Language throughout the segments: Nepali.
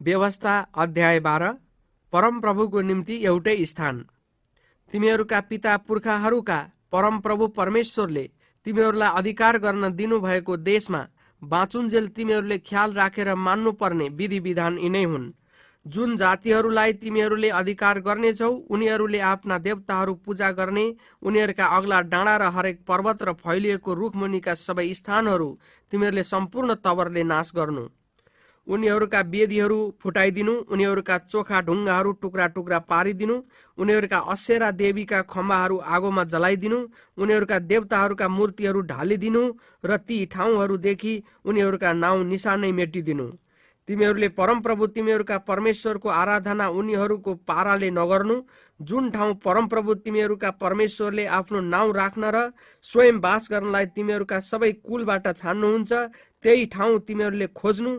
व्यवस्था अध्याय 12। परमप्रभुको निम्ति एउटै स्थान। तिमीहरूका पिता पुर्खाहरूका परमप्रभु परमेश्वरले तिमीहरूलाई अधिकार गर्न दिनुभएको देशमा बाँचुन्जेल तिमीहरूले ख्याल राखेर मान्नुपर्ने विधि विधान यिनै हुन्। जुन जातिहरूलाई तिमीहरूले अधिकार गर्नेछौ उनीहरूले आफ्ना देवताहरू पूजा गर्ने, उनीहरूका अग्ला डाँडा र हरेक पर्वत र फैलिएको रुखमुनिका सबै स्थानहरू तिमीहरूले सम्पूर्ण तवरले नाश गर्नु, उनीहरूका वेदीहरू फुटाइदिनु, उनीहरूका चोखा ढुङ्गाहरू टुक्रा टुक्रा पारिदिनु, उनीहरूका असेरा देवीका खम्बाहरू आगोमा जलाइदिनु, उनीहरूका देवताहरूका मूर्तिहरू ढालिदिनु र ती ठाउँहरूदेखि उनीहरूका नाउँ निशानै मेटिदिनु। तिमीहरूले परमप्रभु तिमीहरूका परमेश्वरको आराधना उनीहरूको पाराले नगर्नु। जुन ठाउँ परमप्रभु तिमीहरूका परमेश्वरले आफ्नो नाउँ राख्न र स्वयं बास गर्नलाई तिमीहरूका सबै कुलबाट छान्नुहुन्छ त्यही ठाउँ तिमीहरूले खोज्नु,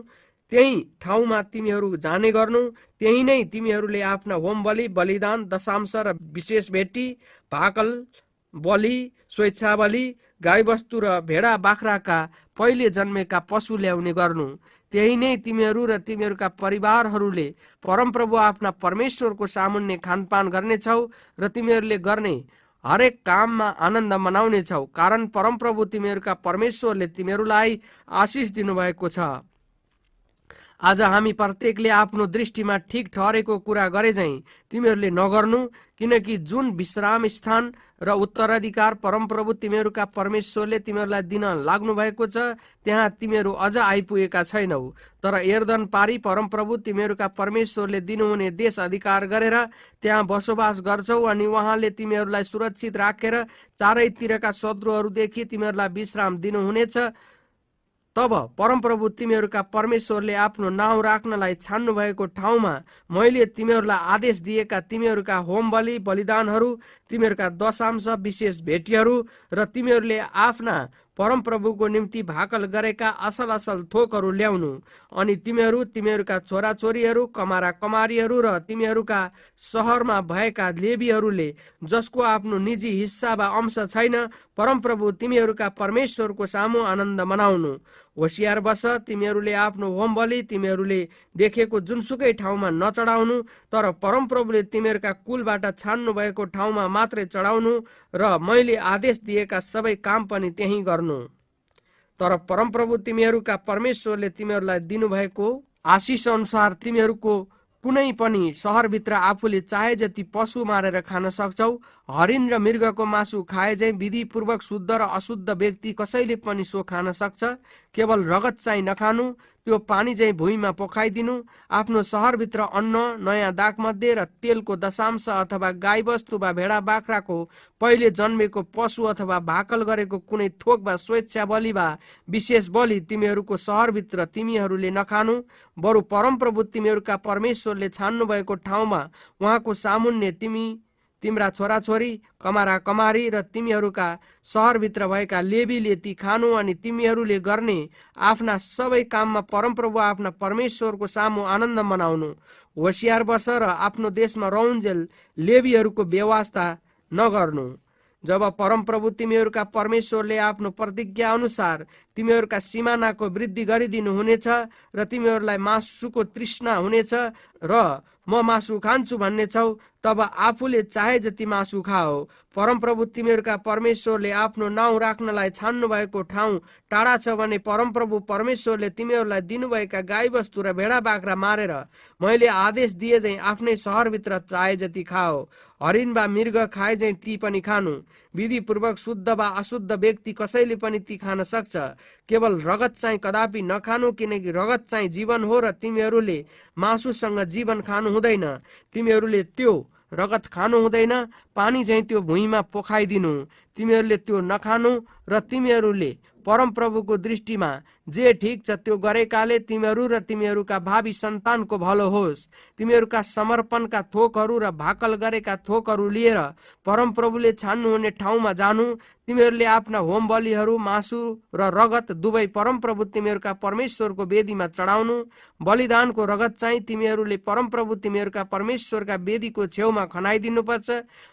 त्यही ठाउँमा तिमीहरू जाने गर्नु। त्यही नै तिमीहरूले आफ्ना होम बलि, बलिदान, दशांश र विशेष भेटी, भाकल बलि, स्वेच्छा बलि, गाईबस्तु र भेडा बाख्राका पहिले जन्मेका पशु ल्याउने गर्नु। त्यही नै तिमीहरू र तिमीहरूका परिवारहरूले परमप्रभु आफ्ना परमेश्वरको सामुन्ने खानपान गर्नेछौ र तिमीहरूले गर्ने हरेक काममा आनन्द मनाउनेछौ, कारण परमप्रभु तिमीहरूका परमेश्वरले तिमीहरूलाई आशिष दिनुभएको छ। आज हामी प्रत्येकले आफ्नो दृष्टिमा ठिक ठहरेको कुरा गरे झैं तिमीहरूले नगर्नु, किनकि जुन विश्राम स्थान र उत्तराधिकार परमप्रभु तिमीहरूका परमेश्वरले तिमीहरूलाई दिन लाग्नु भएको छ त्यहाँ तिमीहरू अझ आइपुगेका छैनौ। तर यर्दन पारी परमप्रभु तिमीहरूका परमेश्वरले दिनुहुने देश अधिकार गरेर त्यहाँ बसोबास गर्छौ अनि उहाँले तिमीहरूलाई सुरक्षित राखेर चारैतिरका शत्रुहरूदेखि तिमीहरूलाई विश्राम दिनुहुनेछ। तब परमप्रभु तिमीहरूका परमेश्वरले आफ्नो नाउँ राख्नलाई छान्नु भएको ठाउँमा मैले तिमीहरूलाई आदेश दिएका तिमीहरूका होम बलि, बलिदानहरू, तिमीहरूका दशांश, विशेष भेटीहरू र तिमीहरूले आफ्ना परमप्रभुको निम्ति भाकल गरेका असल असल थोकहरू ल्याउनु। अनि तिमीहरू, तिमीहरूका छोराछोरीहरू, कमारा कमारीहरू र तिमीहरूका सहरमा भएका लेवीहरूले जसको आफ्नो निजी हिस्सा वा अंश छैन, परमप्रभु तिमीहरूका परमेश्वरको सामु आनन्द मनाउनु। होशियार बस, तिमीहरूले आफ्नो होम बलि तिमीहरूले देखेको जुनसुकै ठाउँमा नचढाउनु, तर परमप्रभुले तिमीहरूका कुलबाट छान्नु भएको ठाउँमा मात्रै चढाउनु र मैले आदेश दिएका सबै काम पनि त्यही गर्नु। तर परमप्रभु तिमीहरूका परमेश्वरले तिमीहरूलाई दिनुभएको आशिष अनुसार तिमीहरूको कुनै पनि सहरभित्र आफूले चाहे जति पशु मारेर खान सक्छौ। हरिण र मृगको मासु खाए झैं विधिपूर्वक शुद्ध र अशुद्ध व्यक्ति कसैले पनि सो खान सक्छ। केवल रगत चाहिँ नखानु, त्यो पानी चाहिँ भुइँमा पोखाइदिनु। आफ्नो सहरभित्र अन्न, नयाँ दागमध्ये र तेलको दशांश अथवा गाईबस्तु वा भेडा बाख्राको पहिले जन्मेको पशु अथवा भाकल गरेको कुनै थोक वा स्वेच्छा बलि वा विशेष बलि तिमीहरूको सहरभित्र तिमीहरूले नखानु। बरु परमप्रभु तिमीहरूका परमेश्वरले छान्नु भएको ठाउँमा उहाँको सामुन्ने तिम्रा छोराछोरी, कमारा कमारी र तिमीहरूका सहरभित्र भएका लेवीले ती खानु अनि तिमीहरूले गर्ने आफ्ना सबै काममा परमप्रभु आफ्ना परमेश्वरको सामु आनन्द मनाउनु। होशियार बस र आफ्नो देशमा रहउन्जेल लेवीहरूको व्यवस्था नगर्नु। जब परमप्रभु तिमीहरूका परमेश्वरले आफ्नो प्रतिज्ञा अनुसार तिमीहरूका सिमानाको वृद्धि गरिदिनु हुनेछ र तिमीहरूलाई मासुको तृष्णा हुनेछ र म मासु खान्छु भन्ने छौ, तब आफूले चाहे जति मासु खाओ। परमप्रभु तिमीहरूका परमेश्वरले आफ्नो नाउँ राख्नलाई छान्नु भएको ठाउँ टाढा छ भने परमप्रभु परमेश्वरले तिमीहरूलाई दिनुभएका गाईबस्तु र भेडा बाख्रा मारेर मैले आदेश दिए झैं आफ्नै सहरभित्र चाहे जति खाओ। हरिण वा मृग खाए झैं ती पनि खानु। विधिपूर्वक शुद्ध वा अशुद्ध व्यक्ति कसैले पनि ती खान सक्छ। केवल रगत चाहिँ कदापि नखानु, किनकि रगत चाहिँ जीवन हो र तिमीहरूले मासुसँग जीवन खानु हुँदैन। तिमीहरूले त्यो रगत खानु हुँदैन। पानी चाहिँ त्यो भुइँमा पोखाइदिनु। तिमीहरूले त्यो नखानु र तिमीहरूले परमप्रभुको दृष्टिमा जे ठिक छ त्यो गरेकाले तिमीहरू र तिमीहरूका भावी सन्तानको भलो होस्। तिमीहरूका समर्पणका थोकहरू र भाकल गरेका थोकहरू लिएर परमप्रभुले छान्नुहुने ठाउँमा जानु। तिमीहरूले आफ्ना होम बलिहरू, मासु र रगत दुवै परमप्रभु तिमीहरूका परमेश्वरको वेदीमा चढाउनु। बलिदानको रगत चाहिँ तिमीहरूले परमप्रभु तिमीहरूका परमेश्वरका वेदीको छेउमा खनाइदिनुपर्छ।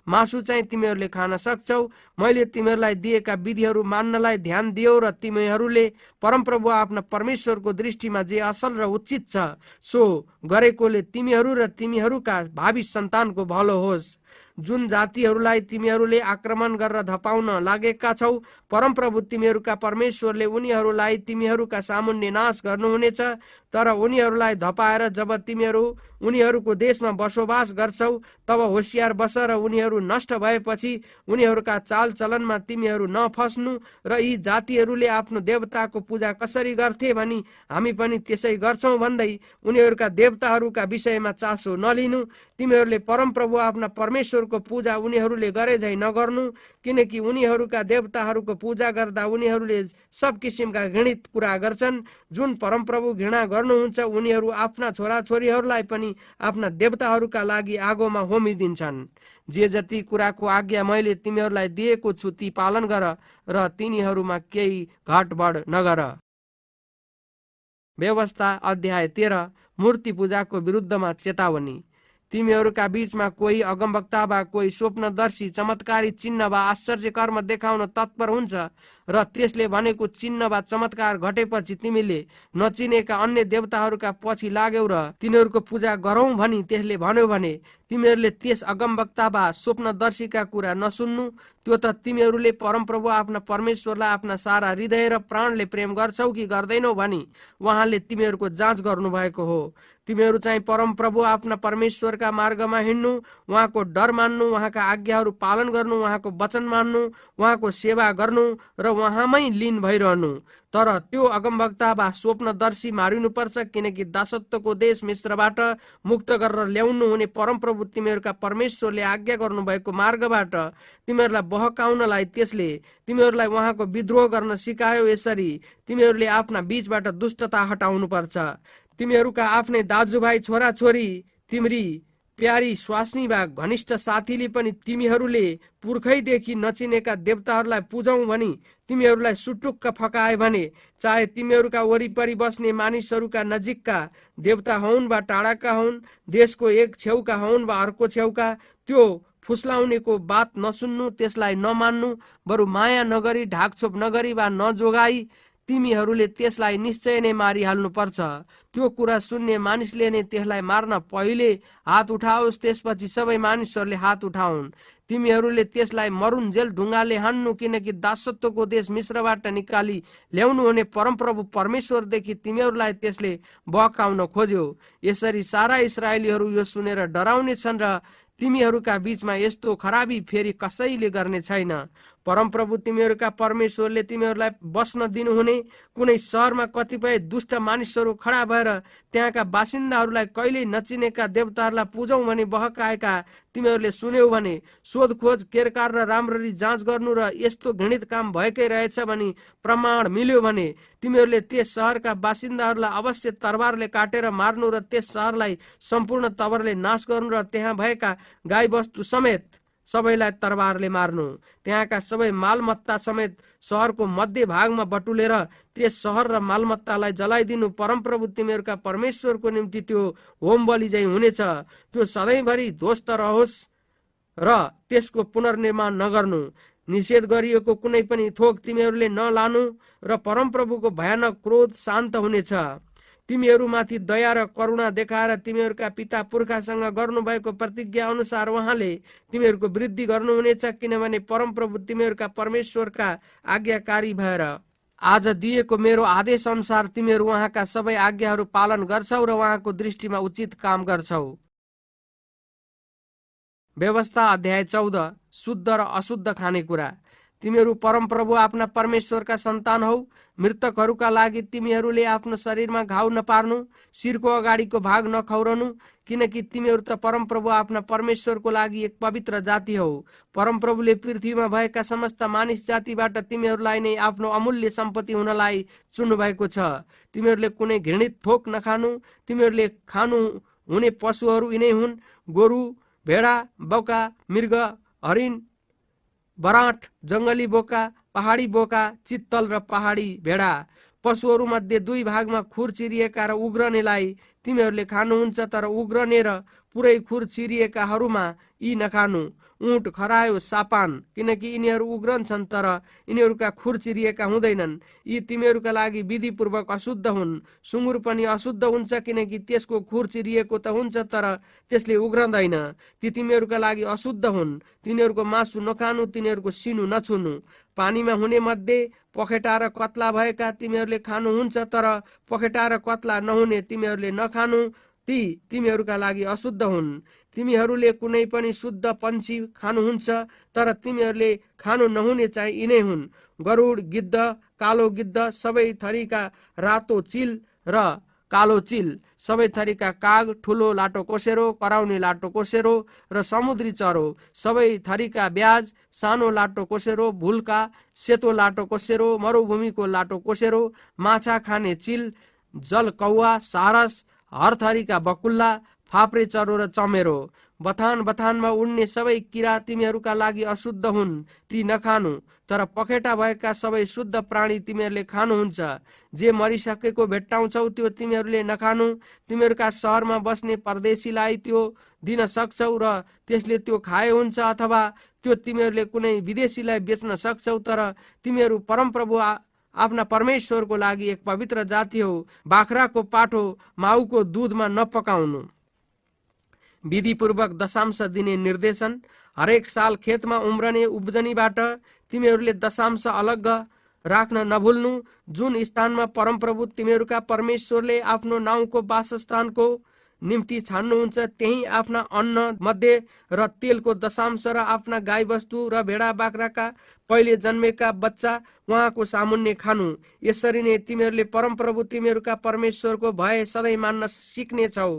मासु चाहिँ तिमीहरूले खान सक्छौ। मैले तिमीहरूलाई दिएका विधिहरू मान्नलाई ध्यान दियो र तिमीहरूले परमप्रभु आफ्ना परमेश्वरको दृष्टिमा जे असल र उचित छ सो गरेकोले तिमीहरू र तिमीहरूका भावी सन्तानको भलो होस्। जुन जातिहरूलाई तिमीहरूले आक्रमण गरेर धपाउन लागेका छौ, परमप्रभु तिमीहरूका परमेश्वरले उनीहरूलाई तिमीहरूका सामुन्ने नाश गर्नुहुनेछ। तर उनीहरूलाई धपाएर जब तिमीहरू उनीहरूको देशमा बसोबास गर्छौ, तब होशियार बस र उनीहरू नष्ट भएपछि उनीहरूका चालचलनमा तिमीहरू नफस्नु र यी जातिहरूले आफ्नो देवताको पूजा कसरी गर्थे भनी हामी पनि त्यसै गर्छौं भन्दै उनीहरूका देवताहरूका विषयमा चासो नलिनु। तिमीहरूले परमप्रभु आफ्ना परमेश्वरको पूजा उनीहरूले गरे झै नगर्नु, किनकि उनीहरूका देवताहरूको पूजा गर्दा उनीहरूले सब किसिमका घृणित कुरा गर्छन्। जुन परमप्रभु घृणा गर्नुहुन्छ उनीहरू आफ्ना छोराछोरीहरूलाई पनि आफ्ना देवताहरूका लागि आगोमा होमिदिन्छन्। जे जति कुराको आज्ञा मैले तिमीहरूलाई दिएको छु ती पालन गर र तिनीहरूमा केही घटबढ नगर। व्यवस्था अध्याय 13। मूर्ति पूजाको विरुद्धमा चेतावनी। तिमीहरूका बीचमा कोही अगमवक्ता वा कोही स्वप्नदर्शी चमत्कारी चिन्ह वा आश्चर्य कर्म देखाउन तत्पर हुन्छ र त्यसले भनेको चिन्ह वा चमत्कार घटेपछि तिमीले नचिनेका अन्य देवताहरूका पछि लाग्यौ र तिनीहरूको पूजा गरौं भनी त्यसले भन्यो भने तिमीहरूले त्यस अगमवक्ता वा स्वप्नदर्शीका कुरा नसुन्नु। त्यो त तिमीहरूले परमप्रभु आफ्ना परमेश्वरलाई आफ्ना सारा हृदय र प्राणले प्रेम गर्छौ कि गर्दैनौ भनी उहाँले तिमीहरूको जाँच गर्नु भएको हो। तिमीहरू चाहिँ परमप्रभु आफ्ना परमेश्वरका मार्गमा हिँड्नु, उहाँको डर मान्नु, उहाँका आज्ञाहरू पालन गर्नु, उहाँको वचन मान्नु, उहाँको सेवा गर्नु र उहाँमै लीन भइरहनु। तर त्यो अगमवक्ता वा स्वप्नदर्शी मारिनुपर्छ, किनकि दासत्वको देश मिश्रबाट मुक्त गरेर ल्याउनु हुने परमप्रभु तिमीहरूका परमेश्वरले आज्ञा गर्नु भएको मार्गबाट तिमीहरूलाई बहकाउनलाई त्यसले तिमीहरूलाई उहाँको विद्रोह गर्न सिकायो। यसरी तिमीहरूले आफ्ना बीचबाट दुष्टता हटाउनु पर्छ। तिमीहरूका आफ्नै दाजुभाइ छोराछोरी तिम्री प्यारी स्वास्नी वा घनिष्ठ साथीले पनि तिमीहरूले पुर्खैदेखि नचिनेका देवताहरूलाई पूजौं भनी तिमीहरूलाई सुटुक्क फकाए भने, चाहे तिमीहरूका वरिपरि बस्ने मानिसहरूका नजिकका देवता हुन् वा टाढाका हुन्, देशको एक छेउका हुन् वा अर्को छेउका, त्यो फुस्लाउनेको बात नसुन्नु, त्यसलाई नमान्नु, बरु माया नगरी ढाकछोप नगरी वा नजोगाई तिमीहरूले त्यसलाई निश्चय नै मारिहाल्नु पर्छ। त्यो कुरा सुन्ने मानिसले नै त्यसलाई मार्न पहिले हात उठाओस्, त्यसपछि सबै मानिसहरूले हात उठाउन्। तिमीहरूले त्यसलाई मरुन्जेल ढुङ्गाले हान्नु, किनकि दासत्वको देश मिश्रबाट निकाली ल्याउनु हुने परमप्रभु परमेश्वरदेखि तिमीहरूलाई त्यसले बहकाउन खोज्यो। यसरी सारा इस्राएलीहरू यो सुनेर डराउने छन् र तिमीहरूका बीचमा यस्तो खराबी फेरि कसैले गर्ने छैन। परमप्रभु तिमीहरूका परमेश्वरले तिमीहरूलाई बस्न दिनुहुने कुनै शहरमा कतिपय दुष्ट मानिसहरू खडा भएर त्यहाँका बासिन्दाहरूलाई कहिल्यै नचिनेका देवताहरूलाई पूजौं भनी बहकाएका तिमीहरूले सुन्यौ भने सोधखोज केरकार र राम्ररी जाँच गर्नु र यस्तो घृणित काम भएकै रहेछ भनी प्रमाण मिल्यो भने तिमीहरूले त्यस शहरका बासिन्दाहरूलाई अवश्य तरबारले काटेर मार्नु र त्यस शहरलाई सम्पूर्ण तवरले नाश गर्नु र त्यहाँ भएका गाई वस्तु समेत सबैलाई तरबारले मार्नु। त्यहाँका सबै मालमत्ता समेत शहरको मध्य भागमा बटुलेर त्यस शहर र मालमत्तालाई जलाइदिनु। परमप्रभु तिमीहरूका परमेश्वरको निम्ति त्यो होम बलि झैं हुनेछ। त्यो सधैँभरि ध्वस्त रहोस् र त्यसको पुनर्निर्माण नगर्नु। निषेध गरिएको कुनै पनि थोक तिमीहरूले नलानु र परमप्रभुको भयानक क्रोध शान्त हुनेछ। तिमीहरूमाथि दया र करुणा देखाएर तिमीहरूका पिता पुर्खासँग गर्नुभएको प्रतिज्ञा अनुसार उहाँले तिमीहरूको वृद्धि गर्नुहुनेछ, किनभने परमप्रभु तिमीहरूका परमेश्वरका आज्ञाकारी भएर आज दिएको मेरो आदेश अनुसार तिमीहरू उहाँका सबै आज्ञाहरू पालन गर्छौ र उहाँको दृष्टिमा उचित काम गर्छौ। व्यवस्था अध्याय 14। शुद्ध र अशुद्ध खानेकुरा। तिमीहरू परमप्रभु आफ्ना परमेश्वरका सन्तान हौ। मृतकहरूका लागि तिमीहरूले आफ्नो शरीरमा घाउ नपार्नु, शिरको अगाडिको भाग नखौरनु, किनकि तिमीहरू त परमप्रभु आफ्ना परमेश्वरको लागि एक पवित्र जाति हौ। परमप्रभुले पृथ्वीमा भएका समस्त मानिस जातिबाट तिमीहरूलाई नै आफ्नो अमूल्य सम्पत्ति हुनलाई चुन्नु भएको छ। तिमीहरूले कुनै घृणित थोक नखानु। तिमीहरूले खानु हुने पशुहरू यिनै हुन्: गोरु, भेडा, बोका, मृग, हरिण, बराँठ, जंगली बोका, पहाडी बोका, चित्तल र पहाडी भेडा। पशुहरू मध्ये दुई भागमा खुर चिरिएका र उग्रनेलाई तिमीहरूले खानुहुन्छ, तर उग्रने र पुरै खुर चिरिएकाहरूमा यी नखानु। ऊँट, खरायो, सापान, किनकि यिनीहरू उग्रन्छन् तर यिनीहरूका खुर चिरिएका हुँदैनन्, यी तिमीहरूका लागि विधिपूर्वक अशुद्ध हुन्। सुँगुर पनि अशुद्ध हुन्छ, किनकि त्यसको खुर चिरिएको त हुन्छ तर त्यसले उग्रदैन, ती तिमीहरूका लागि अशुद्ध हुन्। तिनीहरूको मासु नखानु, तिनीहरूको सिनु नछुनु। पानीमा हुने मध्ये पखेटा र कत्ला भएका तिमीहरूले खानुहुन्छ, तर पखेटा र कत्ला नहुने तिमीहरूले नखानु, ती तिमीहरूका लागि अशुद्ध हुन्। तिमीहरूले कुनै पनि शुद्ध पन्छी खानुहुन्छ, तर तिमीहरूले खानु नहुने चाहिँ यिनै हुन्: गरुड, गिद्ध, कालो गिद्ध, सबै थरीका रातो चिल र कालो चिल, सबै थरीका काग, ठुलो लाटोकोसेरो, कराउने लाटोकोसेरो र समुद्री चरो, सबै थरीका ब्याज, सानो लाटोकोसेरो, भुल्का, सेतो लाटोकोसेरो, मरुभूमिको लाटोकोसेरो, माछा खाने चिल, जल कौवा, सारस, हर थरीका बकुल्ला, फाप्रे चरो र चमेरो। बथान बथानमा उड्ने सबै किरा तिमीहरूका लागि अशुद्ध हुन्, ती नखानु। तर पखेटा भएका सबै शुद्ध प्राणी तिमीहरूले खानुहुन्छ। जे मरिसकेको भेट्टाउँछौ त्यो तिमीहरूले नखानु। तिमीहरूका सहरमा बस्ने परदेशीलाई त्यो दिन सक्छौ र त्यसले त्यो खाए हुन्छ, अथवा त्यो तिमीहरूले कुनै विदेशीलाई बेच्न सक्छौ, तर तिमीहरू परमप्रभु आफ्ना परमेश्वरको लागि एक पवित्र जाति हो। बाख्राको पाठो माउको दुधमा नपकाउनु। विधिपूर्वक दशांश दिने निर्देशन: हरेक साल खेतमा उम्रने उब्जनीबाट तिमीहरूले दशांश अलग राख्न नभुल्नु। जुन स्थानमा परमप्रभु तिमीहरूका परमेश्वरले आफ्नो नाउँको वासस्थानको निम्ति छान्नुहुन्छ, त्यही आफ्ना अन्न मध्ये र तेलको दशांश र आफ्ना गाईबस्तु र भेडा बाख्राका पहिले जन्मेका बच्चा उहाँको सामुन्ने खानु। यसरी नै तिमीहरूले परमप्रभु तिमीहरूका परमेश्वरको भय सधैँ मान्न सिक्नेछौ।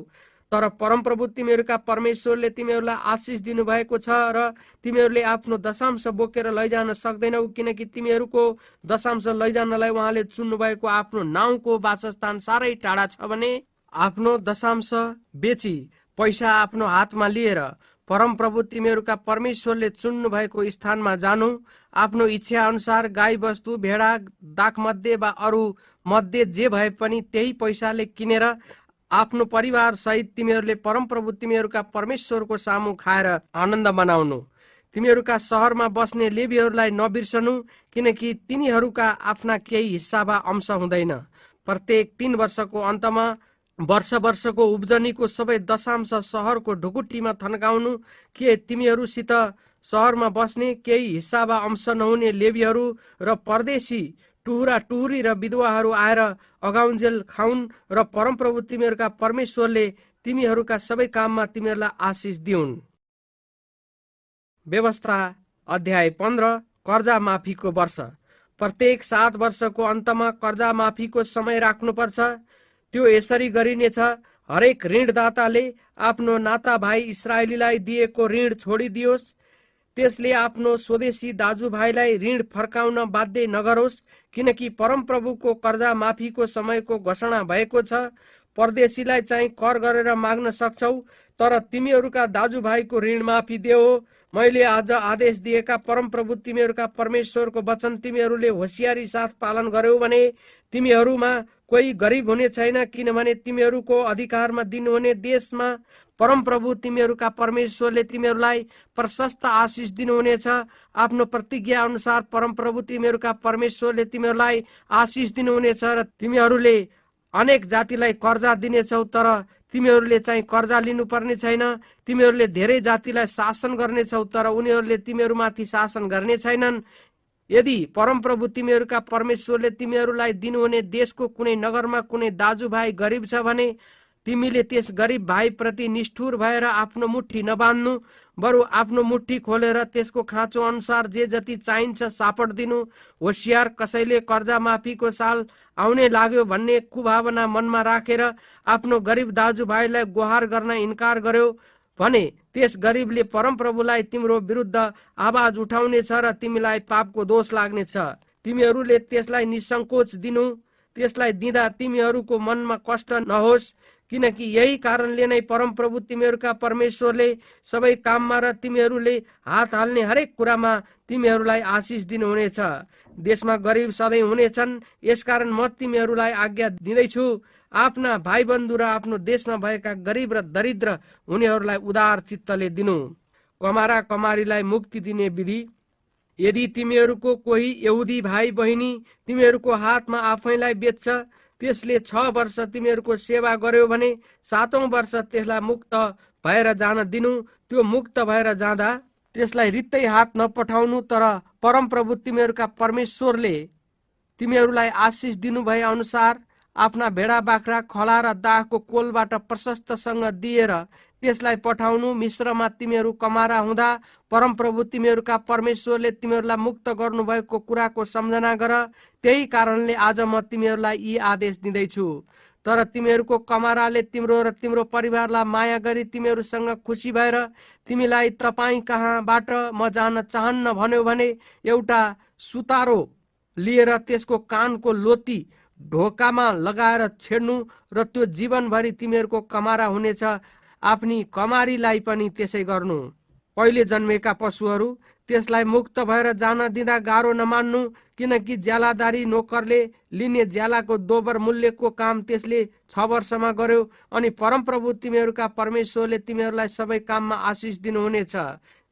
तर परमप्रभु तिमीहरूका परमेश्वरले तिमीहरूलाई आशिष दिनुभएको छ र तिमीहरूले आफ्नो दशांश बोकेर लैजान सक्दैनौ, किनकि तिमीहरूको दशांश लैजानलाई उहाँले चुन्नुभएको आफ्नो नाउँको वासस्थान साह्रै टाढा छ भने आफ्नो दशांश बेची पैसा आफ्नो हातमा लिएर परमप्रभु तिमीहरूका परमेश्वरले चुन्नु भएको स्थानमा जानु। आफ्नो इच्छा अनुसार गाई बस्तु, भेडा, दाखमध्ये वा अरू मध्ये जे भए पनि त्यही पैसाले किनेर आफ्नो परिवार सहित तिमीहरूले परमप्रभु तिमीहरूका परमेश्वरको सामु खाएर आनन्द मनाउनु। तिमीहरूका सहरमा बस्ने लेवीहरूलाई नबिर्सनु, किनकि तिनीहरूका आफ्ना केही हिस्सा वा अंश हुँदैन। प्रत्येक 3 वर्षको अन्तमा वर्षको उब्जनीको सबै दशांश सहरको ढुकुटीमा थन्काउनु। के तिमीहरूसित सहरमा बस्ने केही हिस्सा वा अंश नहुने लेवीहरू र परदेशी टुहुरा टुहुरी र विधवाहरू आएर अगाउन्जेल खाउन् र परमप्रभु तिमीहरूका परमेश्वरले तिमीहरूका सबै काममा तिमीहरूलाई आशिष दिउन्। व्यवस्था अध्याय 15। कर्जा माफीको वर्ष। प्रत्येक 7 वर्षको अन्तमा कर्जा माफीको समय राख्नुपर्छ। त्यो यसरी गरिनेछ: हरेक ऋणदाताले आफ्नो नाता भाइ इस्राएलीलाई दिएको ऋण छोडिदियोस्। त्यसले आफ्नो स्वदेशी दाजुभाइलाई ऋण फर्काउन बाध्य नगरोस्, किनकि परमप्रभुको कर्जा माफीको समयको घोषणा भएको छ। परदेशीलाई चाहिँ कर गरेर माग्न सक्छौ, तर तिमीहरूका दाजुभाइको ऋण माफी देऊ। मैले आज आदेश दिएका परमप्रभु तिमीहरूका परमेश्वरको वचन तिमीहरूले होशियारी साथ पालन गर्यौ भने तिमीहरूमा कोही गरिब हुने छैन, किनभने तिमीहरूको अधिकारमा दिनुहुने देशमा परमप्रभु तिमीहरूका परमेश्वरले तिमीहरूलाई प्रशस्त आशिष दिनुहुनेछ। आफ्नो प्रतिज्ञा अनुसार परमप्रभु तिमीहरूका परमेश्वरले तिमीहरूलाई आशिष दिनुहुनेछ र तिमीहरूले अनेक जातिलाई कर्जा दिनेछौ, तर तिमीहरूले चाहिँ कर्जा लिनुपर्ने छैन। तिमीहरूले धेरै जातिलाई शासन गर्नेछौ, तर उनीहरूले तिमीहरूमाथि शासन गर्ने छैनन्। यदि परमप्रभु तिमीहरूका परमेश्वरले तिमीहरूलाई दिनुहुने देशको कुनै नगरमा कुनै दाजुभाइ गरिब छ भने तिमीले त्यस गरिब भाइ प्रति निष्ठुर भएर आफ्नो मुट्ठी नबान्नु, बरु आफ्नो मुट्ठी खोलेर त्यसको खाँचो अनुसार जे जति चाहिन्छ सापट दिनु। होशियार कसैले कर्जा माफीको साल आउने लाग्यो भन्ने कुभावना मनमा राखेर आफ्नो गरिब दाजुभाइलाई गुहार गर्न इन्कार गर्यो भने त्यस गरिबले परमप्रभुलाई तिम्रो विरुद्ध आवाज उठाउनेछ र तिमीलाई पापको दोष लाग्नेछ। तिमीहरूले त्यसलाई निसङ्कोच दिनु। त्यसलाई दिँदा तिमीहरूको मनमा कष्ट नहोस्, किनकि यही कारणले नै परमप्रभु तिमीहरूका परमेश्वरले सबै काममा र तिमीहरूले हात हाल्ने हरेक कुरामा तिमीहरूलाई आशिष दिनुहुनेछ। देशमा गरिब सधैँ हुनेछन्, यसकारण म तिमीहरूलाई आज्ञा दिँदैछु, आफ्ना भाइबन्धु र आफ्नो देशमा भएका गरिब र दरिद्र हुनेहरूलाई उदार चित्तले दिनु। कमारा कमारीलाई मुक्ति दिने विधि। यदि तिमीहरूको कोही यहुदी भाइ बहिनी तिमीहरूको हातमा आफैलाई बेच्छ, त्यसले 6 वर्ष तिमीहरूको सेवा गर्यो भने 7औं वर्ष त्यसलाई मुक्त भएर जान दिनु। त्यो मुक्त भएर जाँदा त्यसलाई रित्तै हात नपठाउनु, तर परमप्रभु तिमीहरूका परमेश्वरले तिमीहरूलाई आशिष दिनु भए अनुसार आफ्ना भेडा बाख्रा खला र दाखको कोलबाट प्रशस्तसँग दिएर त्यसलाई पठाउनु। मिश्रमा तिमीहरू कमारा हुँदा परमप्रभु तिमीहरूका परमेश्वरले तिमीहरूलाई मुक्त गर्नुभएको कुराको सम्झना गर। त्यही कारणले आज म तिमीहरूलाई यी आदेश दिँदैछु। तर तिमीहरूको कमाराले तिम्रो र तिम्रो परिवारलाई माया गरी तिमीहरूसँग खुसी भएर तिमीलाई तपाईँ कहाँबाट म जान चाहन्न भन्यो भने एउटा सुतारो लिएर त्यसको कानको लोती ढोकामा लगाएर छेड्नु र त्यो जीवनभरि तिमीहरूको कमारा हुनेछ। आफ्नी कमारीलाई पनि त्यसै गर्नु। पहिले जन्मेका पशुहरू त्यसलाई मुक्त भएर जान दिँदा गाह्रो नमान्नु, किनकि ज्यालादारी नोकरले लिने ज्यालाको दोबर मूल्यको काम त्यसले 6 वर्षमा गर्यो। अनि परमप्रभु तिमीहरूका परमेश्वरले तिमीहरूलाई सबै काममा आशिष दिनुहुनेछ।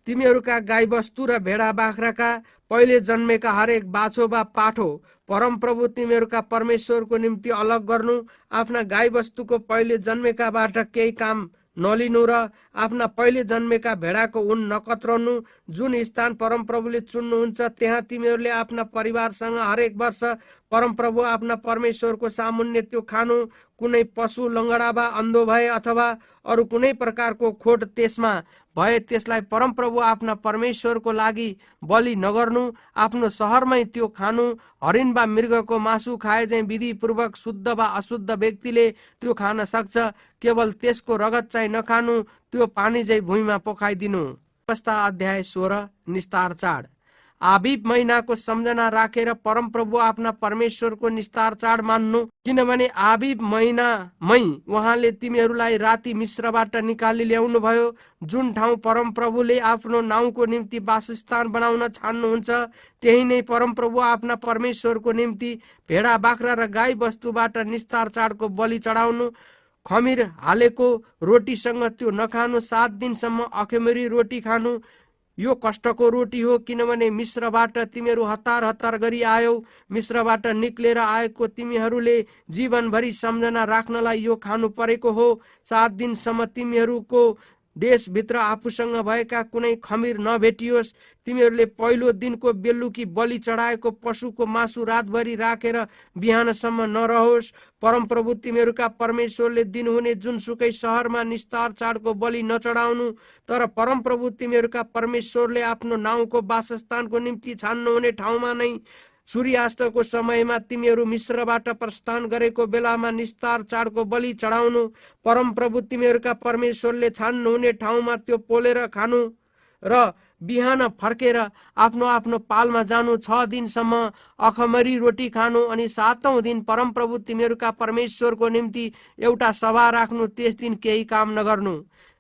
तिमीहरूका गाईबस्तु र भेडा बाख्राका पहिले जन्मेका हरेक बाछो वा पाठो परमप्रभु तिमीहरूका परमेश्वरको निम्ति अलग गर्नु। आफ्ना गाईबस्तुको पहिले जन्मेकाबाट केही काम नलिनु र आफ्ना पहिले जन्मेका भेडाको ऊन नकत्राउनु। जुन स्थान परमप्रभुले चुन्नुहुन्छ त्यहाँ तिमीहरूले आफ्ना परिवारसँग हरेक वर्ष परमप्रभु आफ्ना परमेश्वरको सामुन्ने त्यो खानु। कुनै पशु लङ्गडा वा अन्धो भए अथवा अरू कुनै प्रकारको खोट त्यसमा भए त्यसलाई परमप्रभु आफ्ना परमेश्वरको लागि बलि नगर्नु। आफ्नो सहरमै त्यो खानु। हरिण वा मृगको मासु खाए चाहिँ विधिपूर्वक शुद्ध वा अशुद्ध व्यक्तिले त्यो खान सक्छ। केवल त्यसको रगत चाहिँ नखानु। त्यो पानी चाहिँ भुइँमा पोखाइदिनु। अध्याय 16 निस्तार चाड। आबीब महिनाको सम्झना राखेर परमप्रभु आफ्ना परमेश्वरको निस्तार चाड मान्नु, किनभने आबीब महिनामै उहाँले तिमीहरूलाई राति मिश्रबाट निकाली ल्याउनु भयो। जुन ठाउँ परमप्रभुले आफ्नो नाउँको निम्ति वासस्थान बनाउन छान्नुहुन्छ त्यही नै परमप्रभु आफ्ना परमेश्वरको निम्ति भेडा बाख्रा र गाई वस्तुबाट निस्तार चाडको बलि चढाउनु। खमीर हालेको रोटीसँग त्यो नखानु। 7 दिनसम्म अखमेरी रोटी खानु। यो कष्टको रोटी हो, किनभने मिश्रबाट तिमीहरू हतार हतार गरी आयौ। मिश्रबाट निक्लेर आएको तिमीहरूले जीवनभरि सम्झना राख्नलाई यो खानु परेको हो। 7 दिनसम्म तिमीहरूको देशभित्र आफूसँग भएका कुनै खमीर नभेटियोस्। तिमीहरूले पहिलो दिनको बेलुकी बलि चढाएको पशुको मासु रातभरि राखेर बिहानसम्म नरहोस्। परमप्रभु तिमीहरूका परमेश्वरले दिनुहुने जुनसुकै सहरमा निस्तार चाडको बलि नचढाउनु। तर परमप्रभु तिमीहरूका परमेश्वरले आफ्नो नाउँको वासस्थानको निम्ति छान्नुहुने ठाउँमा नै सूर्यास्तको समयमा तिमीहरू मिश्रबाट प्रस्थान गरेको बेलामा निस्तार चाडको बलि चढाउनु। परमप्रभु तिमीहरूका परमेश्वरले छान्नुहुने ठाउँमा त्यो पोलेर खानु र बिहान फर्केर आफ्नो आफ्नो पालमा जानु। 6 दिनसम्म अखमरी रोटी खानु अनि 7औं दिन परमप्रभु तिमीहरूका परमेश्वरको निम्ति एउटा सभा राख्नु। त्यस दिन केही काम नगर्नु।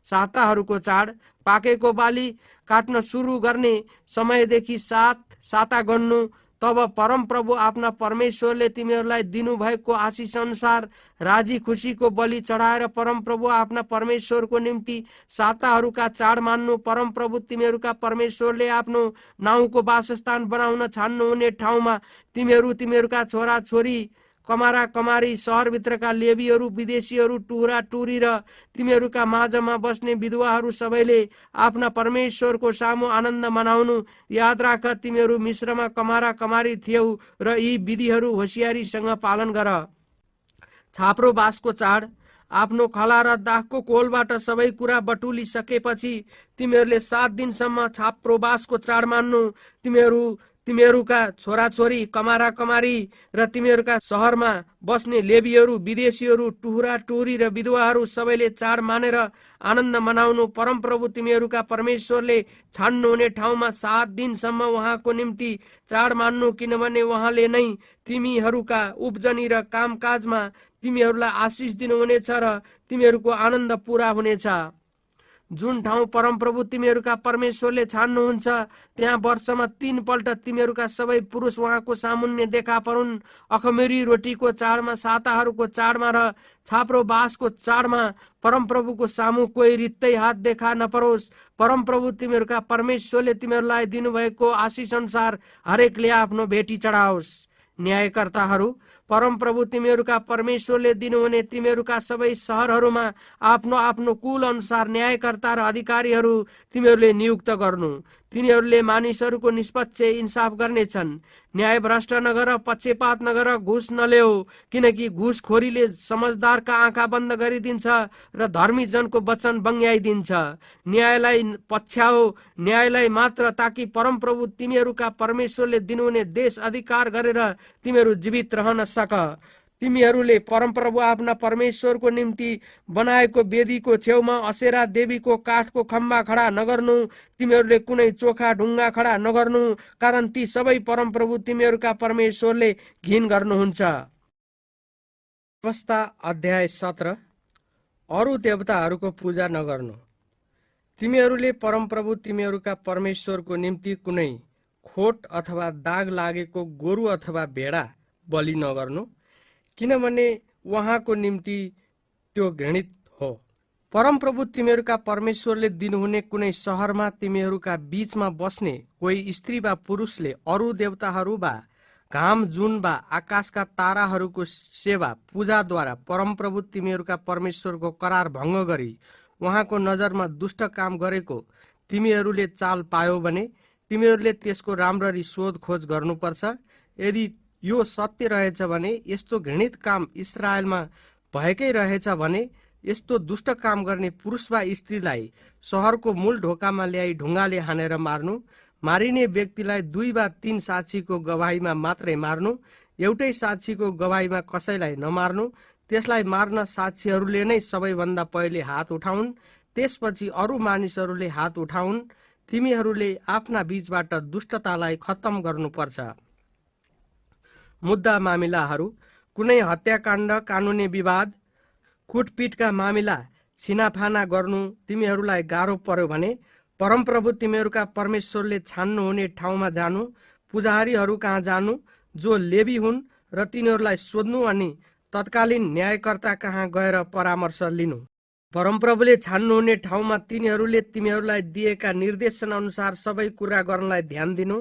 साताहरूको चाड। पाकेको बाली काट्न सुरु गर्ने समयदेखि 7 साता गन्नु। तब परमप्रभु आफ्ना परमेश्वरले तिमीहरूलाई दिनुभएको आशिष अनुसार राजी खुसीको बलि चढाएर परमप्रभु आफ्ना परमेश्वरको निम्ति साताहरूका चाड मान्नु। परमप्रभु तिमीहरूका परमेश्वरले आफ्नो नाउँको वासस्थान बनाउन छान्नुहुने ठाउँमा तिमीहरू, तिमीहरूका छोरा छोरी, कमारा कमारी, सहरभित्रका लेबीहरू, विदेशीहरू, टुरा टुरी र तिमीहरूका माझमा बस्ने विधवाहरू सबैले आफ्ना परमेश्वरको सामु आनन्द मनाउनु। याद राख, तिमीहरू मिश्रमा कमारा कमारी थियौ र यी विधिहरू होसियारीसँग पालन गर। छाप्रो बाँसको चाड। आफ्नो खला र दाखको कोलबाट सबै कुरा बटुलिसकेपछि तिमीहरूले 7 दिनसम्म छाप्रो बाँसको चाड मान्नु। तिमीहरूका छोराछोरी, कमारा कमारी र तिमीहरूका सहरमा बस्ने लेबीहरू, विदेशीहरू, टुरा टुरी र विधवाहरू सबैले चाड मानेर आनन्द मनाउनु। परमप्रभु तिमीहरूका परमेश्वरले छान्नुहुने ठाउँमा 7 दिनसम्म उहाँको निम्ति चाड मान्नु, किनभने उहाँले नै तिमीहरूका उब्जनी र कामकाजमा तिमीहरूलाई आशिष दिनुहुनेछ र तिमीहरूको आनन्द पूरा हुनेछ। जुन ठाउँ परमप्रभु तिमीहरूका परमेश्वरले छान्नुहुन्छ त्यहाँ वर्षमा 3 पल्ट तिमीहरूका सबै पुरुष उहाँको सामुन्ने देखा परुन्। अखमेरी रोटीको चाडमा, साताहरूको चाडमा र छाप्रो बाँसको चाडमा परमप्रभुको सामु कोही रित्तै हात देखा नपरोस्। परमप्रभु तिमीहरूका परमेश्वरले तिमीहरूलाई दिनुभएको आशिष अनुसार हरेकले आफ्नो भेटी चढाओस्। न्यायकर्ताहरू, परमप्रभु तिमीहरूका परमेश्वरले दिनुहुने तिमीहरूका सबै शहरहरूमा आफ्नो आफ्नो कुल अनुसार न्यायकर्ता र अधिकारीहरू तिमीहरूले नियुक्त गर्नु। तिनीहरूले मानिसहरूको निष्पक्ष इन्साफ गर्नेछन्। न्याय भ्रष्ट नगर, पक्षपात नगर, घुस नल्याऊ, किनकि घुसखोरीले समझदारका आँखा बन्द गरिदिन्छ र धर्मी जनको वचन बङ्ग्याइदिन्छ। न्यायलाई पछ्याऊ, न्यायलाई मात्र, ताकि परमप्रभु तिमीहरूका परमेश्वरले दिनुहुने देश अधिकार गरेर तिमीहरू जीवित रहन सक। तिमीहरूले परमप्रभु आफ्ना परमेश्वरको निम्ति बनाएको वेदीको छेउमा असेरा देवीको काठको खम्बा खडा नगर्नु। तिमीहरूले कुनै चोखा ढुङ्गा खडा नगर्नु, कारण ती सबै परमप्रभु तिमीहरूका परमेश्वरले घिन गर्नुहुन्छ। व्यवस्था अध्याय 17। अरू देवताहरूको पूजा नगर्नु। तिमीहरूले परमप्रभु तिमीहरूका परमेश्वरको निम्ति कुनै खोट अथवा दाग लागेको गोरु अथवा भेडा बलि नगर्नु, किनभने उहाँको निम्ति त्यो घृणित हो। परमप्रभु तिमीहरूका परमेश्वरले दिनुहुने कुनै सहरमा तिमीहरूका बीचमा बस्ने कोही स्त्री वा पुरुषले अरू देवताहरू वा घाम, जुन वा आकाशका ताराहरूको सेवा पूजाद्वारा परमप्रभु तिमीहरूका परमेश्वरको करार भङ्ग गरी उहाँको नजरमा दुष्ट काम गरेको तिमीहरूले चाल पायो भने तिमीहरूले त्यसको राम्ररी शोध खोज गर्नुपर्छ। यदि यो सत्य रहेछ भने, यस्तो घृणित काम इस्रायलमा भएकै रहेछ भने, यस्तो दुष्ट काम गर्ने पुरुष वा स्त्रीलाई सहरको मूल ढोकामा ल्याई ढुङ्गाले हानेर मार्नु। मारिने व्यक्तिलाई 2 वा 3 साक्षीको गवाहीमा मात्रै मार्नु, एउटै साक्षीको गवाहीमा कसैलाई नमार्नु। त्यसलाई मार्न साक्षीहरूले नै सबैभन्दा पहिले हात उठाउन्, त्यसपछि अरू मानिसहरूले हात उठाउन्। तिमीहरूले आफ्ना बीचबाट दुष्टतालाई खत्तम गर्नुपर्छ। मुद्दा मामिलाहरू: कुनै हत्याकाण्ड, कानुनी विवाद, कुटपिटका मामिला, छिनाफाना गर्नु तिमीहरूलाई गाह्रो पर्यो भने परमप्रभु तिमीहरूका परमेश्वरले छान्नुहुने ठाउँमा जानु, पुजारीहरू कहाँ जानु जो लेवी हुन् र तिनीहरूलाई सोध्नु अनि तत्कालीन न्यायकर्ता कहाँ गएर परामर्श लिनु। परमप्रभुले छान्नुहुने ठाउँमा तिनीहरूले तिमीहरूलाई दिएका निर्देशन अनुसार सबै कुरा गर्नलाई ध्यान दिनु।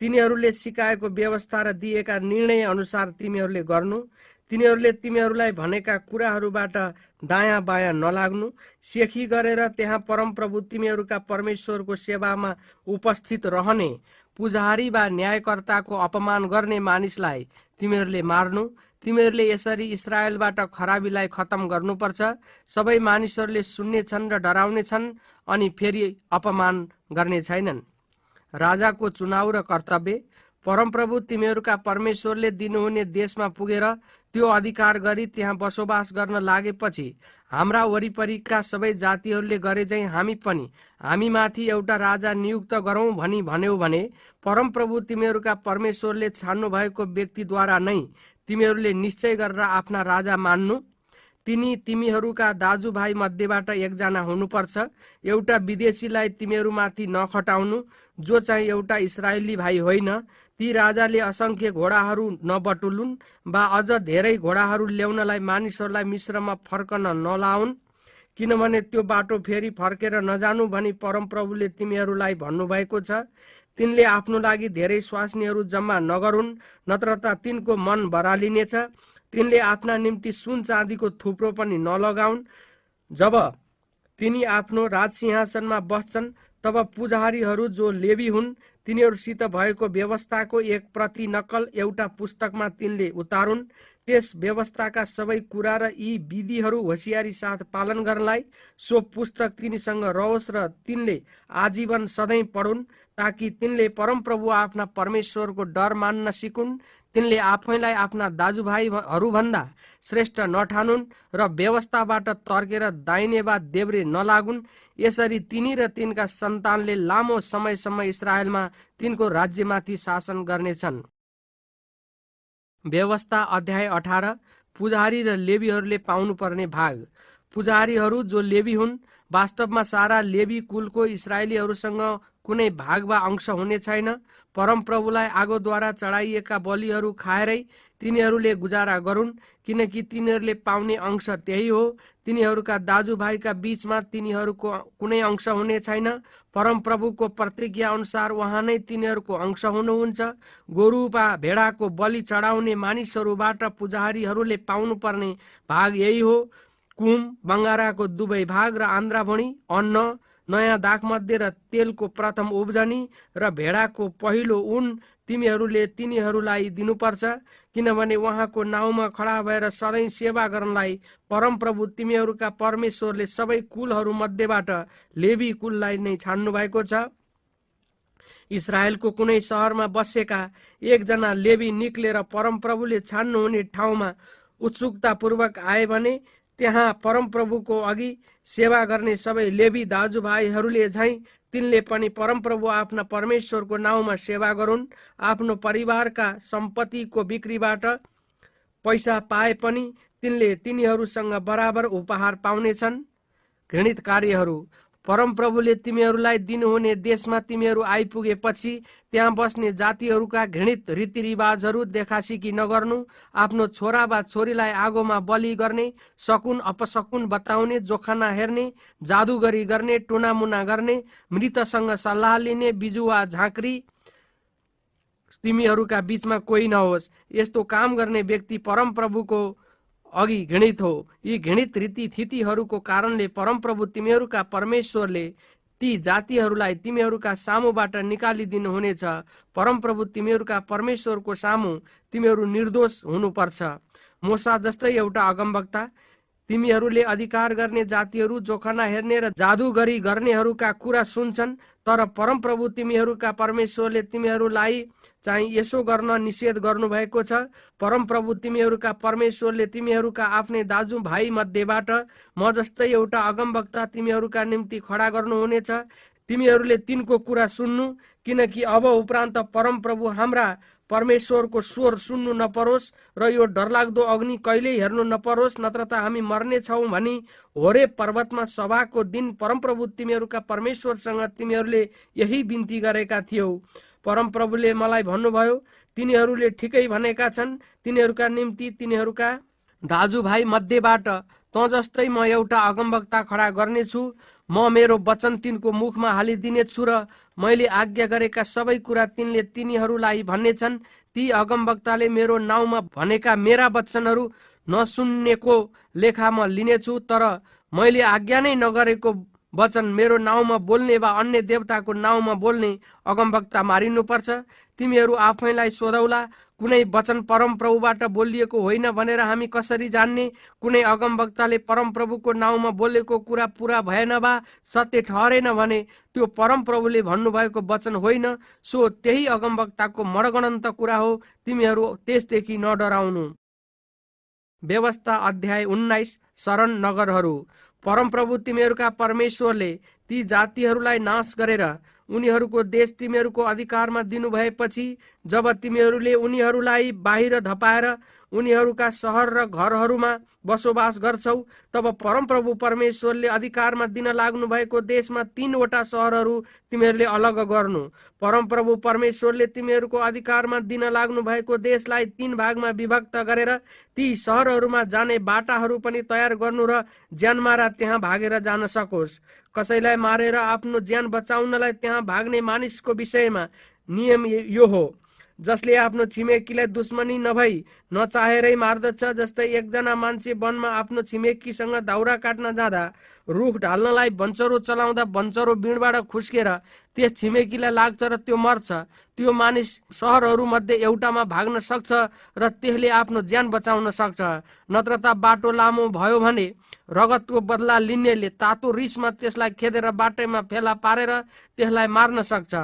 तिनीहरूले सिकाएको व्यवस्था र दिएका निर्णय अनुसार तिमीहरूले गर्नु। तिनीहरूले तिमीहरूलाई भनेका कुराहरूबाट दायाँ बायाँ नलाग्नु। सेखी गरेर त्यहाँ परमप्रभु तिमीहरूका परमेश्वरको सेवामा उपस्थित रहने पुजारी वा न्यायकर्ताको अपमान गर्ने मानिसलाई तिमीहरूले मार्नु। तिमीहरूले यसरी इस्रायलबाट खराबीलाई खत्तम गर्नुपर्छ। सबै मानिसहरूले सुन्नेछन् र डराउनेछन् अनि फेरि अपमान गर्ने छैनन्। राजाको चुनाव र कर्तव्य: परमप्रभु तिमीहरूका परमेश्वरले दिनुहुने देशमा पुगेर त्यो अधिकार गरी त्यहाँ बसोबास गर्न लागेपछि हाम्रा वरिपरिका सबै जातिहरूले गरे झैं हामी पनि हामीमाथि एउटा राजा नियुक्त गरौं भनी भन्यौ भने परमप्रभु तिमीहरूका परमेश्वरले छान्नु भएको व्यक्तिद्वारा नै तिमीहरूले निश्चय गरेर आफ्ना राजा मान्नु। तिमीहरूका दाजुभाइ मध्येबाट एकजना हुनुपर्छ। एउटा विदेशीलाई तिमीहरूमाथि नखटाउनु जो चाहिँ एउटा इस्राएली भाइ होइन। ती राजाले असंख्य घोडाहरू नबटुलुन् वा अझ धेरै घोडाहरू ल्याउनलाई मानिसहरूलाई मिश्रमा फर्कन नलाउन्, किनभने त्यो बाटो फेरि फर्केर नजानु भनी परमप्रभुले तिमीहरूलाई भन्नुभएको छ। तिनले आफ्नो लागि धेरै स्वास्नीहरू जम्मा नगरून्, नत्र त तिनको मन बरालिनेछ। तिनले आफ्ना निम्ति सुन चाँदीको थुप्रो पनि नलगाउन्। जब तिनी आफ्नो राजसिंहासनमा बस्छन् तब पुजारीहरू जो लेवी हुन् तिनीहरूसित भएको व्यवस्थाको एक प्रति नक्कल एउटा पुस्तकमा तिनले उतारुन्। त्यस व्यवस्थाका सबै कुरा र यी विधिहरू होशियारी साथ पालन गर्नलाई सो पुस्तक तिनीसँग रहोस् र तिनले आजीवन सधैँ पढुन्, ताकि तिनले परमप्रभु आफ्ना परमेश्वरको डर मान्न सिकुन्। तिनले आफैलाई आफ्ना दाजुभाइहरूभन्दा श्रेष्ठ नठानुन् र व्यवस्थाबाट तर्केर दाहिने वा देब्रे नलागुन्। यसरी तिनी र तिनका सन्तानले लामो समयसम्म इस्रायलमा तिनको राज्यमाथि शासन गर्नेछन्। व्यवस्था अध्याय 18। पुजारी र लेवीहरूले पाउनुपर्ने भाग। पुजारीहरू जो लेवी हुन्। वास्तवमा सारा लेवी कुलको इस्राएलीहरूसँग कुनै भाग वा अंश हुने छैन। परमप्रभुलाई आगोद्वारा चढाइएका बलिहरू खाएरै तिनीहरूले गुजारा गरून्, किनकि तिनीहरूले पाउने अंश त्यही हो। तिनीहरूका दाजुभाइका बीचमा तिनीहरूको कुनै अंश हुने छैन। परमप्रभुको प्रतिज्ञा अनुसार उहाँ नै तिनीहरूको अंश हुनुहुन्छ। गोरु वा भेडाको बलि चढाउने मानिसहरूबाट पुजारीहरूले पाउनुपर्ने भाग यही हो। कुम, बङ्गाराको दुवै भाग र आन्द्राभुँडी, अन्न, नयाँ दाखमध्ये र तेलको प्रथम उब्जनी र भेडाको पहिलो ऊन तिमीहरूले तिनीहरूलाई दिनुपर्छ, किनभने उहाँको नाउँमा खडा भएर सधैँ सेवा गर्नलाई परमप्रभु तिमीहरूका परमेश्वरले सबै कुलहरू मध्येबाट लेवी कुललाई नै छान्नु भएको छ। इस्राएलको कुनै सहरमा बसेका एकजना लेवी निक्लेर परमप्रभुले छान्नुहुने ठाउँमा उत्सुकतापूर्वक आए भने त्यहाँ परमप्रभुको अघि सेवा गर्ने सबै लेवी दाजुभाइहरूले झैँ तिनले पनि परमप्रभु आफ्ना परमेश्वरको नाउँमा सेवा गरून्। आफ्नो परिवारका सम्पत्तिको बिक्रीबाट पैसा पाए पनि तिनले तिनीहरूसँग बराबर उपहार पाउनेछन्। घृणित कार्यहरू। परमप्रभुले तिमीहरूलाई दिनुहुने देशमा तिमीहरू आइपुगेपछि त्यहाँ बस्ने जातिहरूका घृणित रीतिरिवाजहरू देखासिकी नगर्नु। आफ्नो छोरा वा छोरीलाई आगोमा बलि गर्ने, सकुन अपसकुन बताउने, जोखाना हेर्ने, जादुगरी गर्ने, टुनामुना गर्ने, मृतसँग सल्लाह लिने, बिजुवा झाँक्री तिमीहरूका बीचमा कोही नहोस्। यस्तो काम गर्ने व्यक्ति परमप्रभुको अघि घृणित हो। यी घृणित रीतिथितिहरूको कारणले परमप्रभु तिमीहरूका परमेश्वरले ती जातिहरूलाई तिमीहरूका सामुबाट निकालिदिनु हुनेछ। परमप्रभु तिमीहरूका परमेश्वरको सामु तिमीहरू निर्दोष हुनुपर्छ। मोसा जस्तै एउटा अगमवक्ता। तिमीहरूले अधिकार गर्ने जातिहरू जोखना हेर्ने र जादुगरी गर्नेहरूका कुरा सुन्छन्, तर परमप्रभु तिमीहरूका परमेश्वरले तिमीहरूलाई चाहिँ यसो गर्न निषेध गर्नुभएको छ। परमप्रभु तिमीहरूका परमेश्वरले तिमीहरूका आफ्नै दाजुभाइ मध्येबाट म जस्तै एउटा अगमवक्ता तिमीहरूका निम्ति खडा गर्नुहुनेछ। तिमीहरूले तिनको कुरा सुन्नु, किनकि अब उपरान्त परमप्रभु हाम्रा परमेश्वरको स्वर सुन्नु नपरोस् र यो डरलाग्दो अग्नि कहिल्यै हेर्नु नपरोस्, नत्र त हामी मर्नेछौँ भनी होरे पर्वतमा सभाको दिन परमप्रभु तिमीहरूका परमेश्वरसँग तिमीहरूले यही बिन्ती गरेका थियौ। परमप्रभुले मलाई भन्नुभयो, तिनीहरूले ठिकै भनेका छन्। तिनीहरूका निम्ति तिनीहरूका दाजुभाइ मध्येबाट तँ जस्तै म एउटा अगमवक्ता खडा गर्नेछु। म मेरो वचन तिनको मुखमा हालिदिनेछु र मैले आज्ञा गरेका सबै कुरा तिनले तिनीहरूलाई भन्नेछन्। ती अगमवक्ताले मेरो नाउँमा भनेका मेरा वचनहरू नसुन्नेको लेखा म लिनेछु, तर मैले आज्ञा नै नगरेको वचन मेरो नाउँमा बोल्ने वा अन्य देवताको नाउँमा बोल्ने अगमवक्ता मारिनुपर्छ। तिमीहरू आफैलाई सोधौला, कुनै वचन परमप्रभुबाट बोलिएको होइन भनेर हामी कसरी जान्ने? कुनै अगमवक्ताले परमप्रभुको नाउँमा बोलेको कुरा पूरा भएन वा सत्य ठहरेन भने त्यो परमप्रभुले भन्नुभएको वचन होइन, सो त्यही अगमवक्ताको मडगणन्त कुरा हो। तिमीहरू त्यसदेखि नडराउनु। व्यवस्था अध्याय 19। शरण नगरहरू। परमप्रभु तिमीहरूका परमेश्वरले ती जातिहरूलाई नाश गरेर उनीहरूको देश तिमीहरूको अधिकारमा दिनुभएपछि, जब तिमीहरूले उनीहरूलाई बाहिर धपाएर उनीहरूका सहर र घरहरूमा बसोबास गर्छौ, तब परमप्रभु परमेश्वरले अधिकारमा दिन लाग्नु भएको देशमा 3वटा सहरहरू तिमीहरूले अलग गर्नु। परमप्रभु परमेश्वरले तिमीहरूको अधिकारमा दिन लाग्नु भएको देशलाई 3 भागमा विभक्त गरेर ती सहरहरूमा जाने बाटाहरू पनि तयार गर्नु र ज्यानमारा त्यहाँ भागेर जान सकोस्। कसैलाई मारेर आफ्नो ज्यान बचाउनलाई त्यहाँ भाग्ने मानिसको विषयमा नियम यो हो, जसले आफ्नो छिमेकीलाई दुश्मनी नभई नचाहेरै मार्दछ। जस्तै एकजना मान्छे वनमा आफ्नो छिमेकीसँग दाउरा काट्न जाँदा रुख ढाल्नलाई बन्चरो चलाउँदा बन्चरो बिँडबाट खुस्केर त्यस छिमेकीलाई लाग्छ र त्यो मर्छ, त्यो मानिस सहरहरू मध्ये एउटामा भाग्न सक्छ र त्यसले आफ्नो ज्यान बचाउन सक्छ। नत्र त बाटो लामो भयो भने रगतको बदला लिनेले तातो रिसमा त्यसलाई खेदेर बाटैमा फेला पारेर त्यसलाई मार्न सक्छ।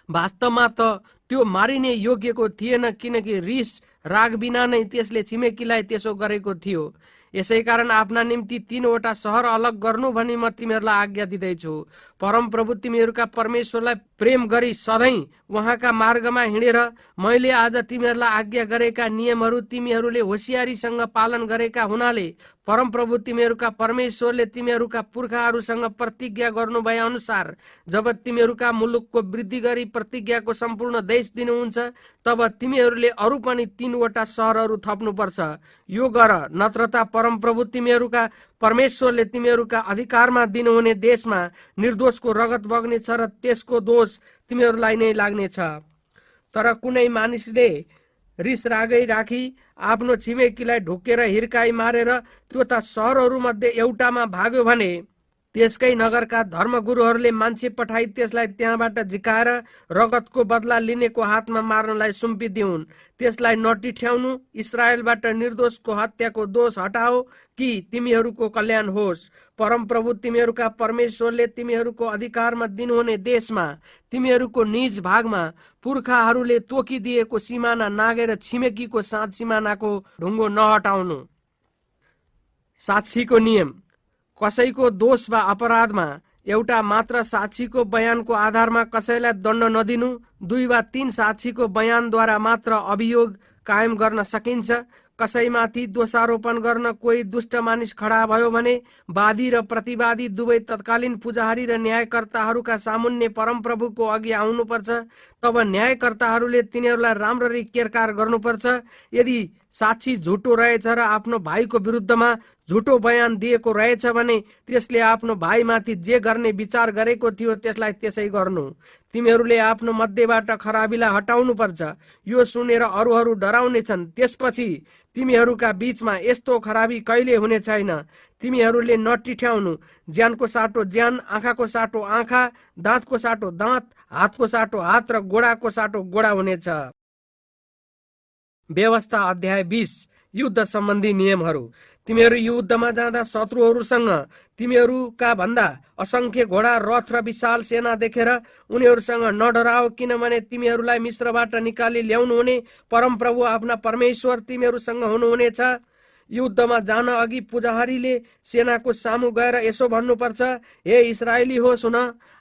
वास्तवमा त त्यो मारिने योग्यको थिएन, किनकि रिस राग बिना नै त्यसले छिमेकीलाई त्यसो गरेको थियो। यसैकारण आफ्ना निम्ति 3वटा सहर अलग गर्नु भनी म तिमीहरूलाई आज्ञा दिँदैछु। परमप्रभु तिमीहरूका परमेश्वरलाई प्रेम गरी सधैँ उहाँका मार्गमा हिँडेर मैले आज तिमीहरूलाई आज्ञा गरेका नियमहरू तिमीहरूले होसियारीसँग पालन गरेका हुनाले परमप्रभु तिमीहरूका परमेश्वरले तिमीहरूका पुर्खाहरूसँग प्रतिज्ञा गर्नुभए अनुसार जब तिमीहरूका मुलुकको वृद्धि गरी प्रतिज्ञाको सम्पूर्ण देश दिनुहुन्छ तब तिमीहरूले अरू पनि 3वटा सहरहरू थप्नुपर्छ। यो गर, नत्रता परमप्रभु तिमीहरूका परमेश्वरले तिमीहरूका अधिकारमा दिनुहुने देशमा निर्दोषको रगत बग्नेछ र त्यसको दोष तिमीहरूलाई नै लाग्नेछ। तर कुनै मानिसले रिस रागै राखी आफ्नो छिमेकीलाई ढोकेर हिर्काई मारेर त्यो त सहरहरूमध्ये एउटामा भाग्यो भने त्यसकै नगरका धर्मगुरुहरूले मान्छे पठाई त्यसलाई त्यहाँबाट झिकाएर रगतको बदला लिनेको हातमा मार्नलाई सुम्पिदिउन्। त्यसलाई नटिठ्याउनु इस्राएलबाट निर्दोषको हत्याको दोष हटाओ कि तिमीहरूको कल्याण होस्। परमप्रभु तिमीहरूका परमेश्वरले तिमीहरूको अधिकारमा दिनुहुने देशमा तिमीहरूको निज भागमा पुर्खाहरूले तोकिदिएको सिमाना नागेर छिमेकीको साथ सिमानाको ढुङ्गो नहटाउनु। साक्षीको नियम। कसैको दोष वा अपराधमा एउटा मात्र साक्षीको बयानको आधारमा कसैलाई दण्ड नदिनु। 2 वा 3 साक्षीको बयानद्वारा मात्र अभियोग कायम गर्न सकिन्छ। कसैमाथि दोषारोपण गर्न कोही दुष्ट मानिस खडा भयो भने वादी र प्रतिवादी दुवै तत्कालीन पुजारी र न्यायकर्ताहरूका सामुन्ने परमप्रभुको अघि आउनुपर्छ। तब न्यायकर्ताहरूले तिनीहरूलाई राम्ररी केरकार गर्नुपर्छ। यदि साक्षी झुटो रहेछ र आफ्नो भाइको विरुद्धमा झुटो बयान दिएको रहेछ भने त्यसले आफ्नो भाइमाथि जे गर्ने विचार गरेको थियो त्यसलाई त्यसै गर्नु। तिमीहरूले आफ्नो मध्येबाट खराबीलाई हटाउनुपर्छ। यो सुनेर अरूहरू डराउनेछन्। त्यसपछि तिमीहरूका बीचमा यस्तो खराबी कहिले हुने छैन। तिमीहरूले नटिठ्याउनु। ज्यानको साटो ज्यान, आँखाको साटो आँखा, दाँतको साटो दाँत, हातको साटो हात र गोडाको साटो गोडा हुनेछ। व्यवस्था अध्याय 20। युद्ध सम्बन्धी नियमहरू। तिमीहरू युद्धमा जाँदा शत्रुहरूसँग तिमीहरूका भन्दा असंख्य घोडा, रथ र विशाल सेना देखेर उनीहरूसँग नडराओ, किनभने तिमीहरूलाई मिस्रबाट निकाली ल्याउनु हुने परमप्रभु आफ्ना परमेश्वर तिमीहरूसँग हुनुहुनेछ। युद्धमा जान अघि पुजारीले सेनाको सामु गएर यसो भन्नुपर्छ, हे इस्राएली हो सुन,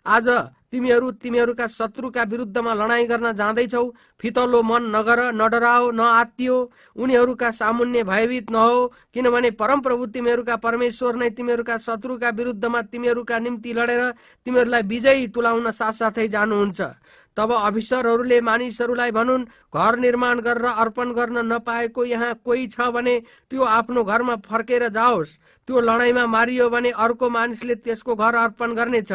आज तिमीहरू तिमीहरूका शत्रुका विरुद्धमा लडाईँ गर्न जाँदैछौ। फितलो मन नगर, नडराओ, नआत्तियो, उनीहरूका सामुन्ने भयभीत नहो, किनभने परमप्रभु तिमीहरूका परमेश्वर नै तिमीहरूका शत्रुका विरुद्धमा तिमीहरूका निम्ति लडेर तिमीहरूलाई विजयी तुलाउन साथसाथै जानुहुन्छ। तब अफिसरहरूले मानिसहरूलाई भनुन्, घर निर्माण गरेर अर्पण गर्न नपाएको यहाँ कोही छ भने त्यो आफ्नो घरमा फर्केर जाओस्। त्यो लडाईँमा मारियो भने अर्को मानिसले त्यसको घर अर्पण गर्नेछ।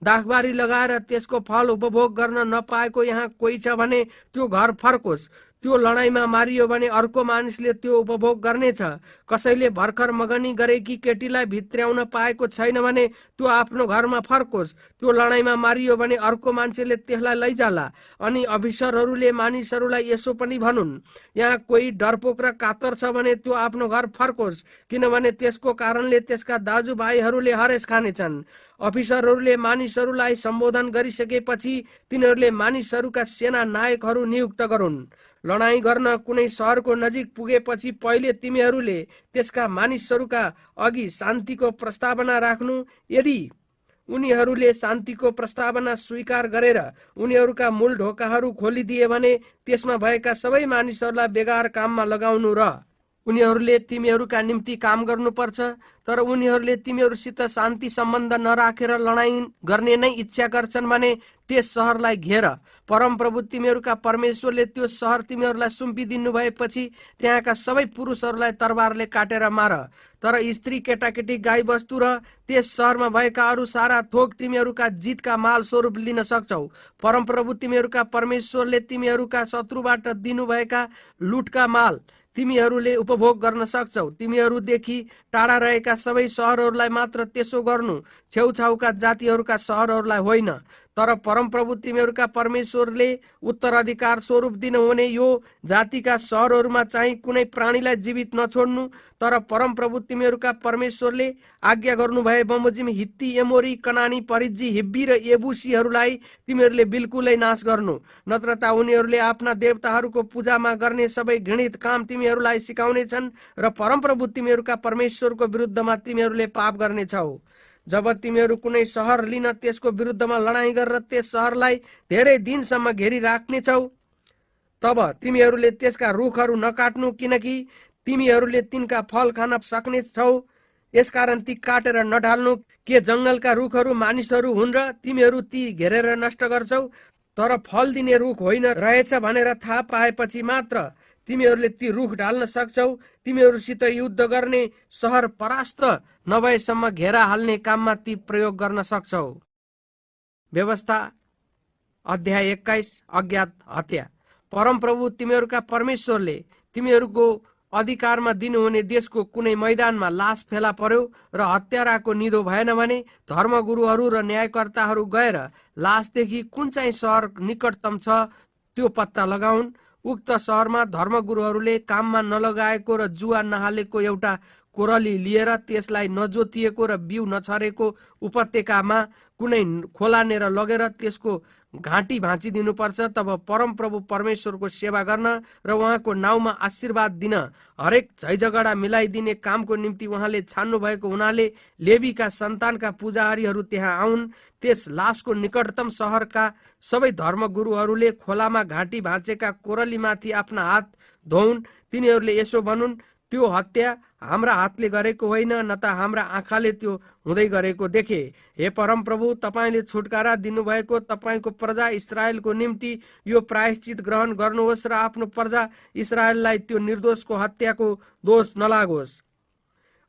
दाखबारी लगाएर त्यसको फल उपभोग गर्न नपाएको यहाँ कोही छ भने त्यो घर फर्कोस्। त्यो लडाईँमा मारियो भने अर्को मानिसले त्यो उपभोग गर्नेछ। कसैले भर्खर मगनी गरेकी केटीलाई भित्र्याउन पाएको छैन भने त्यो आफ्नो घरमा फर्कोस्। त्यो लडाईँमा मारियो भने अर्को मान्छेले त्यसलाई लैजाला। अनि अफिसरहरूले मानिसहरूलाई यसो पनि भनुन्, यहाँ कोही डरपोक र कातर छ भने त्यो आफ्नो घर फर्कोस्, किनभने त्यसको कारणले त्यसका दाजुभाइहरूले हरेस खानेछन्। अफिसरहरूले मानिसहरूलाई सम्बोधन गरिसकेपछि तिनीहरूले मानिसहरूका सेना नायकहरू नियुक्त गरून्। लडाईँ गर्न कुनै सहरको नजिक पुगेपछि पहिले तिमीहरूले त्यसका मानिसहरूका अघि शान्तिको प्रस्तावना राख्नु। यदि उनीहरूले शान्तिको प्रस्तावना स्वीकार गरेर उनीहरूका मूल ढोकाहरू खोलिदिए भने त्यसमा भएका सबै मानिसहरूलाई बेगार काममा लगाउनु र उनीहरूले तिमीहरूका निम्ति काम गर्नुपर्छ। तर उनीहरूले तिमीहरूसित शान्ति सम्बन्ध नराखेर लडाईँ गर्ने नै इच्छा गर्छन् भने त्यस सहरलाई घेर। परमप्रभु तिमीहरूका परमेश्वरले त्यो सहर तिमीहरूलाई सुम्पिदिनु भएपछि त्यहाँका सबै पुरुषहरूलाई तरबारले काटेर मार। तर स्त्री, केटाकेटी, गाई बस्तु र त्यस सहरमा भएका अरू सारा थोक तिमीहरूका जितका माल स्वरूप लिन सक्छौ। परमप्रभु तिमीहरूका परमेश्वरले तिमीहरूका शत्रुबाट दिनुभएका लुटका माल तिमीहरूले उपभोग गर्न सक्छौ। तिमीहरूदेखि टाढा रहेका सबै सहरहरूलाई मात्र त्यसो गर्नु, छेउछाउका जातिहरूका सहरहरूलाई होइन। तर परमप्रभु तिमीहरूका परमेश्वरले उत्तराधिकार स्वरूप दिनुहुने यो जातिका सहरहरूमा चाहिँ कुनै प्राणीलाई जीवित नछोड्नु। तर परमप्रभु तिमीहरूका परमेश्वरले आज्ञा गर्नुभए बमोजिम, हित्ती, एमोरी, कनानी, परिज्जी, हिब्बी र येबुसीहरूलाई तिमीहरूले बिल्कुलै नाश गर्नु। नत्र त उनीहरूले आफ्ना देवताहरूको पूजामा गर्ने सबै घृणित काम तिमीहरूलाई सिकाउनेछन् र परमप्रभु तिमीहरूका परमेश्वरको विरुद्धमा तिमीहरूले पाप गर्नेछौ। जब तिमीहरू कुनै सहर लिन त्यसको विरुद्धमा लडाईँ गरेर त्यस सहरलाई धेरै दिनसम्म घेरिराख्नेछौ, तब तिमीहरूले त्यसका रुखहरू नकाट्नु, किनकि तिमीहरूले तिनका फल खान सक्नेछौ। यसकारण ती काटेर नढाल्नु। के जंगलका रुखहरू मानिसहरू हुन् र तिमीहरू ती घेरेर नष्ट गर्छौ? तर फल दिने रुख होइन रहेछ भनेर थाहा पाएपछि मात्र तिमीहरूले ती रुख ढाल्न सक्छौ। तिमीहरूसित युद्ध गर्ने सहर परास्त नभएसम्म घेरा हाल्ने काममा ती प्रयोग गर्न सक्छौ। व्यवस्था अध्याय 21। अज्ञात हत्या। परमप्रभु तिमीहरूका परमेश्वरले तिमीहरूको अधिकारमा दिनुहुने देशको कुनै मैदानमा लास फेला पर्यो र हत्याराको निधो भएन भने धर्मगुरुहरू र न्यायकर्ताहरू गएर लासदेखि कुन चाहिँ सहर निकटतम छ त्यो पत्ता लगाउन्। उक्त सहरमा धर्मगुरुहरूले काममा नलगाएको र जुवा नहालेको एउटा कोरली लिएर त्यसलाई नजोतिएको र बिउ नछरेको उपत्यकामा कुनै खोलानेर लगेर त्यसको घाँटी भाँचिदिनुपर्छ। तब परमप्रभु परमेश्वरको सेवा गर्न र उहाँको नाउँमा आशीर्वाद दिन हरेक झैझगडा मिलाइदिने कामको निम्ति उहाँले छान्नु भएको हुनाले लेवीका सन्तानका पुजारीहरू त्यहाँ आउन्। त्यस लासको निकटतम सहरका सबै धर्मगुरुहरूले खोलामा घाँटी भाँचेका कोरलीमाथि आफ्ना हात धोउन्। तिनीहरूले यसो भनुन्, त्यो हत्या हाम्रा हातले गरेको होइन, न त हाम्रा आँखाले त्यो हुँदै गरेको देखे। हे परमप्रभु, तपाईँले छुटकारा दिनुभएको तपाईँको प्रजा इस्राएलको निम्ति यो प्रायश्चित ग्रहण गर्नुहोस् र आफ्नो प्रजा इस्राएललाई त्यो निर्दोषको हत्याको दोष नलागोस्।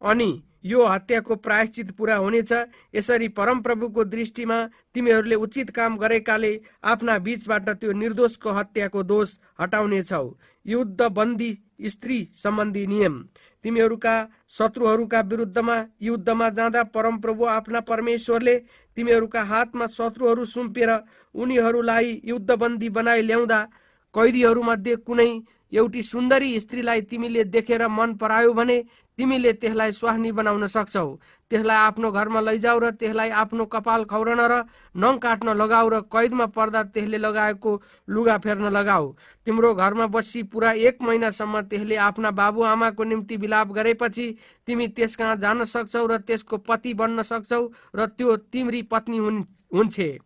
अनि यो हत्याको प्रायश्चित पूरा हुनेछ। यसरी परमप्रभुको दृष्टिमा तिमीहरूले उचित काम गरेकाले आफ्ना बीचबाट त्यो निर्दोषको हत्याको दोष हटाउनेछौ। युद्ध बन्दी स्त्री सम्बन्धी नियम। तिमीहरूका शत्रुहरूका विरुद्धमा युद्धमा जाँदा परमप्रभु आफ्ना परमेश्वरले तिमीहरूका हातमा शत्रुहरू सुम्पेर उनीहरूलाई युद्धबन्दी बनाइ ल्याउँदा कैदीहरूमध्ये कुनै एउटी सुन्दरी स्त्रीलाई तिमीले देखेर मन परायो भने तिमीले त्यसलाई स्वास्नी बनाउन सक्छौ। त्यसलाई आफ्नो घरमा लैजाऊ र त्यसलाई आफ्नो कपाल खौरन र नङ काट्न लगाऊ र कैदमा पर्दा त्यसले लगाएको लुगा फेर्न लगाऊ। तिम्रो घरमा बसी पुरा 1 महिनासम्म त्यसले आफ्ना बाबुआमाको निम्ति विलाप गरेपछि तिमी त्यसकहाँ जान सक्छौ र त्यसको पति बन्न सक्छौ र त्यो तिम्री पत्नी हुन्छे।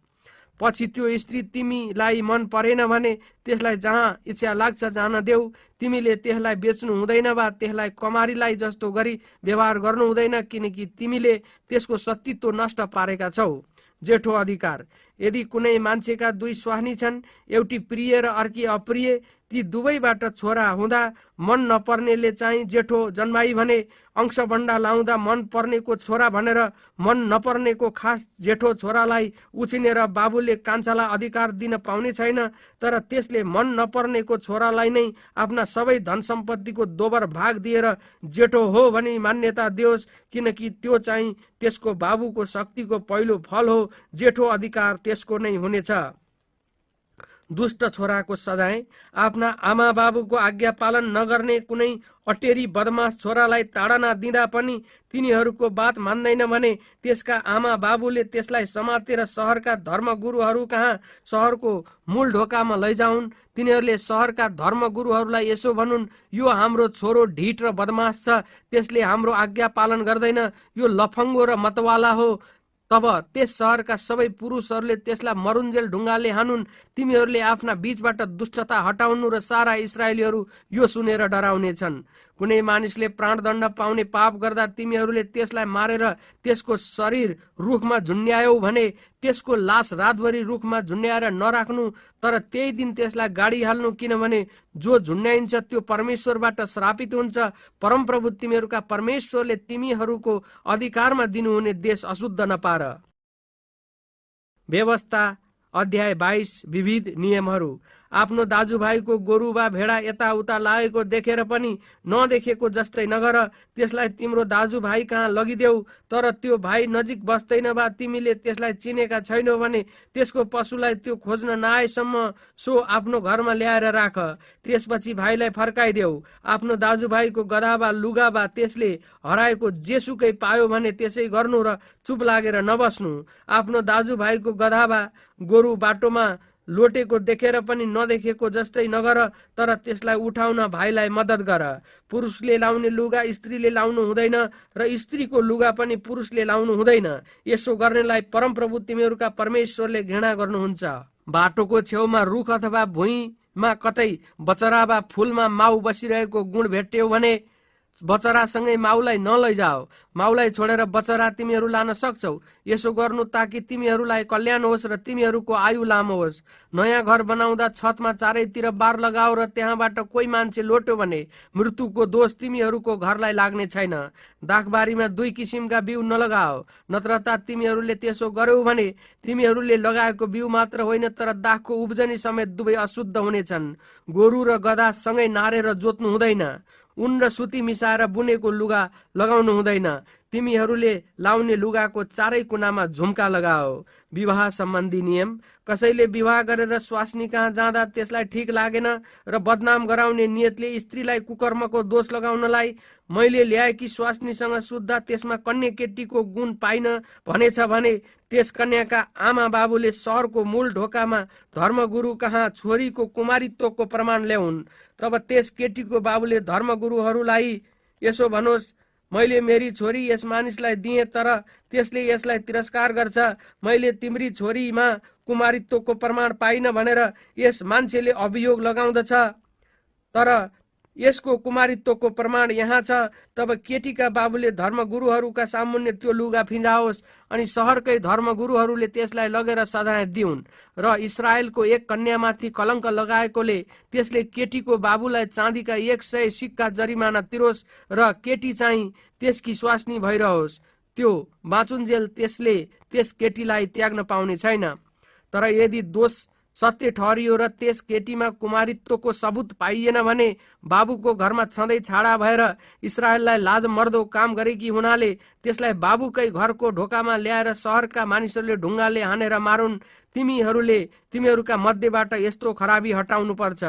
पछि त्यो स्त्री तिमीलाई मन परेन भने त्यसलाई जहाँ इच्छा लाग्छ जान देऊ। तिमीले त्यसलाई बेच्नु हुँदैन वा त्यसलाई कमारीलाई जस्तो गरी व्यवहार गर्नु हुँदैन, किनकि तिमीले त्यसको सत्तित्व नष्ट पारेका छौ। जेठो अधिकार। यदि कुनै मान्छेका 2 स्वास्नी छन्, एउटी प्रिय र अर्की अप्रिय, ती दुवैबाट छोरा हुँदा मन नपर्नेले चाहिँ जेठो जन्माई भने अंशबण्डा लाउँदा मन पर्नेको छोरा भनेर मन नपर्नेको खास जेठो छोरालाई उछिनेर बाबुले कान्छालाई अधिकार दिन पाउने छैन। तर त्यसले मन नपर्नेको छोरालाई नै आफ्ना सबै धन सम्पत्तिको दोबर भाग दिएर जेठो हो भनी मान्यता दियोस्, किनकि त्यो चाहिँ त्यसको बाबुको शक्तिको पहिलो फल हो। जेठो अधिकार त्यसको नै हुनेछ। दुष्ट छोराको सजाय। आफ्ना आमा बाबुको आज्ञा पालन नगर्ने कुनै अटेरी बदमास छोरालाई ताडना दिँदा पनि तिनीहरूको बात मान्दैन भने त्यसका आमा बाबुले त्यसलाई समातेर सहरका धर्मगुरुहरू कहाँ सहरको मूल ढोकामा लैजाउन्। तिनीहरूले सहरका धर्मगुरुहरूलाई यसो भनुन्, यो हाम्रो छोरो ढिट र बदमास छ, त्यसले हाम्रो आज्ञा पालन गर्दैन, यो लफङ्गो र मतवाला हो। तब त्यस सहरका सबै पुरुषहरूले त्यसलाई मरुन्जेल ढुङ्गाले हानुन्। तिमीहरूले आफ्ना बीचबाट दुष्टता हटाउनु र सारा इस्राएलीहरू यो सुनेर डराउनेछन्। कुनै मानिसले प्राणदण्ड पाउने पाप गर्दा तिमीहरूले त्यसलाई मारेर त्यसको शरीर रुखमा झुन्ड्यायौ भने त्यसको लास रातभरि रुखमा झुन्ड्याएर नराख्नु, तर त्यही दिन त्यसलाई गाडिहाल्नु, किनभने जो झुन्ड्याइन्छ त्यो परमेश्वरबाट श्रापित हुन्छ। परमप्रभु तिमीहरूका परमेश्वरले तिमीहरूको अधिकारमा दिनुहुने देश अशुद्ध नपार। व्यवस्था अध्याय 22। विविध नियमहरू। आफ्नो दाजुभाइको गोरु वा भेडा यताउता लागेको देखेर पनि नदेखेको जस्तै नगर। त्यसलाई तिम्रो दाजुभाइ कहाँ लगिदेऊ, तर त्यो भाइ नजिक बस्दैन वा तिमीले त्यसलाई चिनेका छैनौ भने त्यसको पशुलाई त्यो खोज्न नआएसम्म सो आफ्नो घरमा ल्याएर राख। त्यसपछि भाइलाई फर्काइदेऊ। आफ्नो दाजुभाइको गधा वा लुगा वा त्यसले हराएको जेसुकै पायो भने त्यसै गर्नु र चुप लागेर नबस्नु। आफ्नो दाजुभाइको गधा वा गोरु बाटोमा लोटेको देखेर पनि नदेखेको जस्तै नगर, तर त्यसलाई उठाउन भाइलाई मद्दत गर। पुरुषले लाउने लुगा स्त्रीले लाउनु हुँदैन र स्त्रीको लुगा पनि पुरुषले लाउनु हुँदैन। यसो गर्नेलाई परमप्रभु तिमीहरूका परमेश्वरले घृणा गर्नुहुन्छ। बाटोको छेउमा रुख अथवा भुइँमा कतै बचरा वा फुलमा माउ बसिरहेको गुण भेट्यौ भने बचरासँगै माउलाई नलैजाओ। माउलाई छोडेर बचरा तिमीहरू लान सक्छौ। यसो गर्नु ताकि तिमीहरूलाई कल्याण होस् र तिमीहरूको आयु लामो होस्। नयाँ घर बनाउँदा छतमा चारैतिर बार लगाओ र त्यहाँबाट कोही मान्छे लोट्यो भने मृत्युको दोष तिमीहरूको घरलाई लाग्ने छैन। दाखबारीमा 2 किसिमका बिउ नलगाओ, नत्र त तिमीहरूले त्यसो गर्यौ भने तिमीहरूले लगाएको बिउ मात्र होइन तर दाखको उब्जनी समेत दुवै अशुद्ध हुनेछन्। गोरु र गधा सँगै नारेर जोत्नु हुँदैन। उन र सुती मिसाएर बुनेको लुगा लगाउनु हुँदैन। तिमीहरूले लाउने लुगाको चारै कुनामा झुम्का लगाओ। विवाह सम्बन्धी नियम। कसैले विवाह गरेर स्वास्नी कहाँ जाँदा त्यसलाई ठिक लागेन र बदनाम गराउने नियतले स्त्रीलाई कुकर्मको दोष लगाउनलाई मैले ल्याएकी स्वास्नीसँग सुत्दा त्यसमा कन्या केटीको गुण पाइन भनेछ भने त्यस कन्याका आमा बाबुले सहरको मूल ढोकामा धर्मगुरु कहाँ छोरीको कुमारीत्वको प्रमाण ल्याउन्। तब त्यस केटीको बाबुले धर्मगुरुहरूलाई यसो भनोस्, मैले मेरी छोरी यस मानिसलाई दिएँ तर त्यसले यसलाई तिरस्कार गर्छ। मैले तिम्री छोरीमा कुमारीत्वको प्रमाण पाइन भनेर यस मान्छेले अभियोग लगाउँदछ, तर यसको कुमारीत्वको प्रमाण यहाँ छ। तब केटीका बाबुले धर्मगुरुहरूका सामुन्ने त्यो लुगा फिंजाओस् अनि सहरकै धर्मगुरुहरूले त्यसलाई लगेर सजाय दिउन् र इस्राएलको एक कन्यामाथि कलंक लगाएकोले त्यसले केटीको बाबुलाई चाँदीका 100 सिक्का जरिमाना तिरोस् र केटी चाहिँ त्यसकी स्वास्नी भइरहोस्। त्यो बाँचुन्जेल त्यसले त्यस केटीलाई त्याग्न पाउने छैन। तर यदि दोष सत्य ठहरियो र त्यस केटीमा कुमारीत्वको सबूत पाइएन भने बाबुको घरमा छँदै छाडा भएर इस्राएललाई लाज मर्दो काम गरेकी हुनाले त्यसलाई बाबुकै घरको ढोकामा ल्याएर सहरका मानिसहरूले ढुङ्गाले हानेर मारुन्। तिमीहरूका मध्येबाट यस्तो खराबी हटाउनु पर्छ।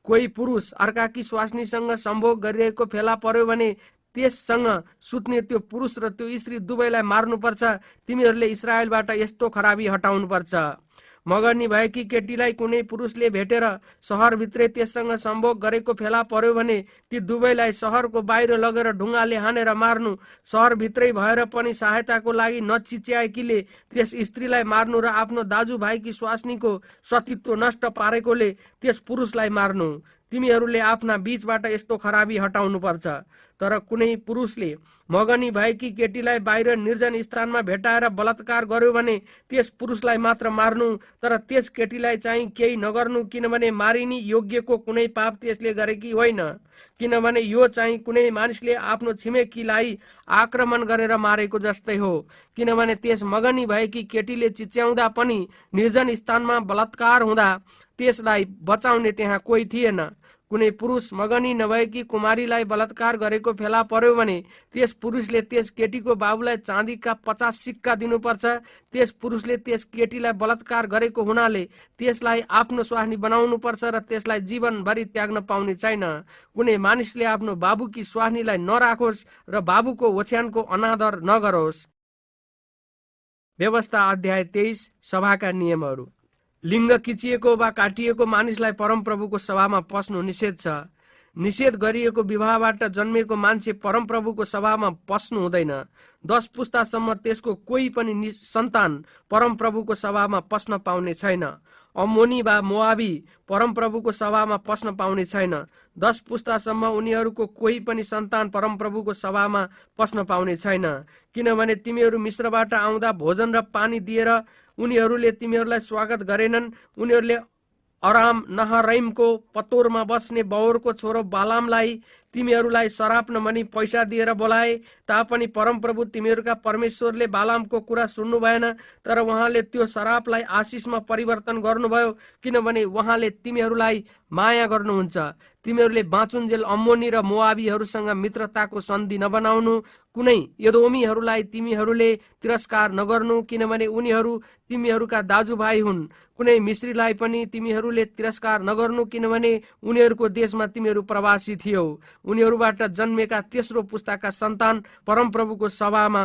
कोही पुरुष अर्काकी स्वास्नीसँग सम्भोग गरिरहेको फेला पर्यो भने त्यससँग सुत्ने त्यो पुरुष र त्यो स्त्री दुवैलाई मार्नुपर्छ। तिमीहरूले इस्राएलबाट यस्तो खराबी हटाउनु पर्छ। मगनी भएकी केटीलाई कुनै पुरुषले भेटेर सहरभित्रै त्यससँग सम्भोग गरेको फेला पर्यो भने ती दुवैलाई सहरको बाहिर लगेर ढुङ्गाले हानेर मार्नु। सहरभित्रै भएर पनि सहायताको लागि नचिच्याएकीले त्यस स्त्रीलाई मार्नु र आफ्नो दाजुभाइकी स्वास्नीको सतीत्व नष्ट पारेकोले त्यस पुरुषलाई मार्नु। तिमीहरूले आफ्ना बीचबाट यस्तो खराबी हटाउनु पर्छ। तर कुनै पुरुषले मगनी भएकी केटीलाई बाहिर निर्जन स्थानमा भेटाएर बलात्कार गर्यो भने त्यस पुरुषलाई मात्र मार्नु, तर त्यस केटीलाई चाहिँ केही नगर्नु, किनभने मारिने योग्यको कुनै पाप त्यसले गरेकी होइन। किनभने यो चाहिँ कुनै मानिसले आफ्नो छिमेकीलाई आक्रमण गरेर मारेको जस्तै हो। किनभने त्यस मगनी भएकी केटीले चिच्याउँदा पनि निर्जन स्थानमा बलात्कार हुँदा त्यसलाई बचाउने त्यहाँ कोही थिएन। कुनै पुरुष मगनी नभएकी कुमारीलाई बलात्कार गरेको फेला पर्यो भने त्यस पुरुषले त्यस केटीको बाबुलाई चाँदीका 50 सिक्का दिनुपर्छ। त्यस पुरुषले त्यस केटीलाई बलात्कार गरेको हुनाले त्यसलाई आफ्नो स्वास्नी बनाउनु पर्छ र त्यसलाई जीवनभरि त्याग्न पाउने छैन। कुनै मानिसले आफ्नो बाबुकी स्वास्नीलाई नराखोस् र बाबुको ओछ्यानको अनादर नगरोस्। व्यवस्था अध्याय 23। सभाका नियमहरू। लिङ्ग खिचिएको वा काटिएको मानिसलाई परमप्रभुको सभामा पस्नु निषेध छ। निषेध गरिएको विवाहबाट जन्मेको मान्छे परमप्रभुको सभामा पस्नु हुँदैन। 10 पुस्तासम्म त्यसको कोही पनि सन्तान परमप्रभुको सभामा पस्न पाउने छैन। अम्मोनी वा मोआबी परमप्रभुको सभामा पस्न पाउने छैन। 10 पुस्तासम्म उनीहरूको कोही पनि सन्तान परमप्रभुको सभामा पस्न पाउने छैन। किनभने तिमीहरू मिश्रबाट आउँदा भोजन र पानी दिएर उनीहरूले तिमीहरूलाई स्वागत गरेनन्। उनीहरूले अराम नहरैमको पतोरमा बस्ने बौरको छोरो बालामलाई तिमीहरूलाई शराप नभनी पैसा दिएर बोलाए तापनि परमप्रभु तिमीहरूका परमेश्वरले बालामको कुरा सुन्नु भएन, तर उहाँले त्यो शरापलाई आशिषमा परिवर्तन गर्नुभयो, किनभने उहाँले तिमीहरूलाई माया गर्नुहुन्छ। तिमीहरूले बाँचुन्जेल अम्मोनी र मोआबीहरूसँग मित्रताको सन्धि नबनाउनु। कुनै एदोमीहरूलाई तिमीहरूले तिरस्कार नगर्नु, किनभने उनीहरू तिमीहरूका दाजुभाइ हुन्। कुनै मिश्रीलाई पनि तिमीहरूले तिरस्कार नगर्नु, किनभने उनीहरूको देशमा तिमीहरू प्रवासी थियौ। उनीहरूबाट जन्मेका तेस्रो पुस्ताका सन्तान परमप्रभुको सभामा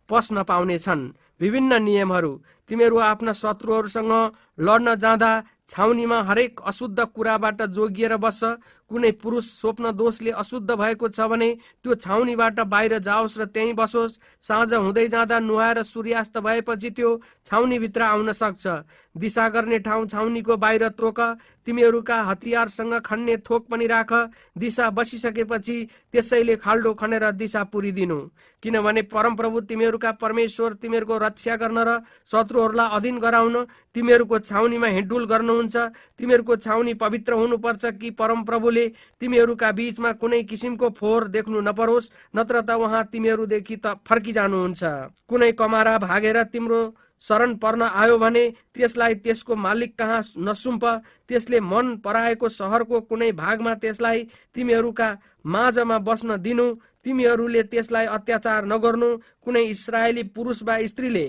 पस्न पाउने छन्। विभिन्न नियमहरू। तिमीहरू आफ्ना शत्रुहरूसँग लड्न जाँदा छाउनीमा हरेक अशुद्ध कुराबाट जोगिएर बस्छ। कुनै पुरुष स्वप्न दोषले अशुद्ध भएको छ भने त्यो छाउनीबाट बाहिर जाओस् र त्यहीँ बसोस्। साँझ हुँदै जाँदा नुहाएर सूर्यास्त भएपछि त्यो छाउनीभित्र आउन सक्छ। दिशा गर्ने ठाउँ छाउनीको बाहिर तोक। तिमीहरूका हतियारसँग खन्ने थोक पनि राख। दिशा बसिसकेपछि त्यसैले खाल्डो खनेर दिशा पुरिदिनु। किनभने परमप्रभु तिमीहरूका परमेश्वर तिमीहरूको रक्षा गर्न र शत्रुहरूलाई अधीन गराउन तिमीहरूको छाउनीमा हिँडडुल गर्नुहुन्छ। तिमीहरूको छाउनी पवित्र हुनुपर्छ कि परमप्रभुले तिमीहरूका बीचमा कुनै किसिमको फोहोर देख्नु नपरोस्, नत्र त उहाँ तिमीहरूदेखि त फर्किजानुहुन्छ। कुनै कमारा भागेर तिम्रो शरण पर्न आयो भने त्यसलाई त्यसको मालिक कहाँ नसुम्प। त्यसले मन पराएको सहरको कुनै भागमा त्यसलाई तिमीहरूका माझमा बस्न दिनु। तिमीहरूले त्यसलाई अत्याचार नगर्नु। कुनै इस्राएली पुरुष वा स्त्रीले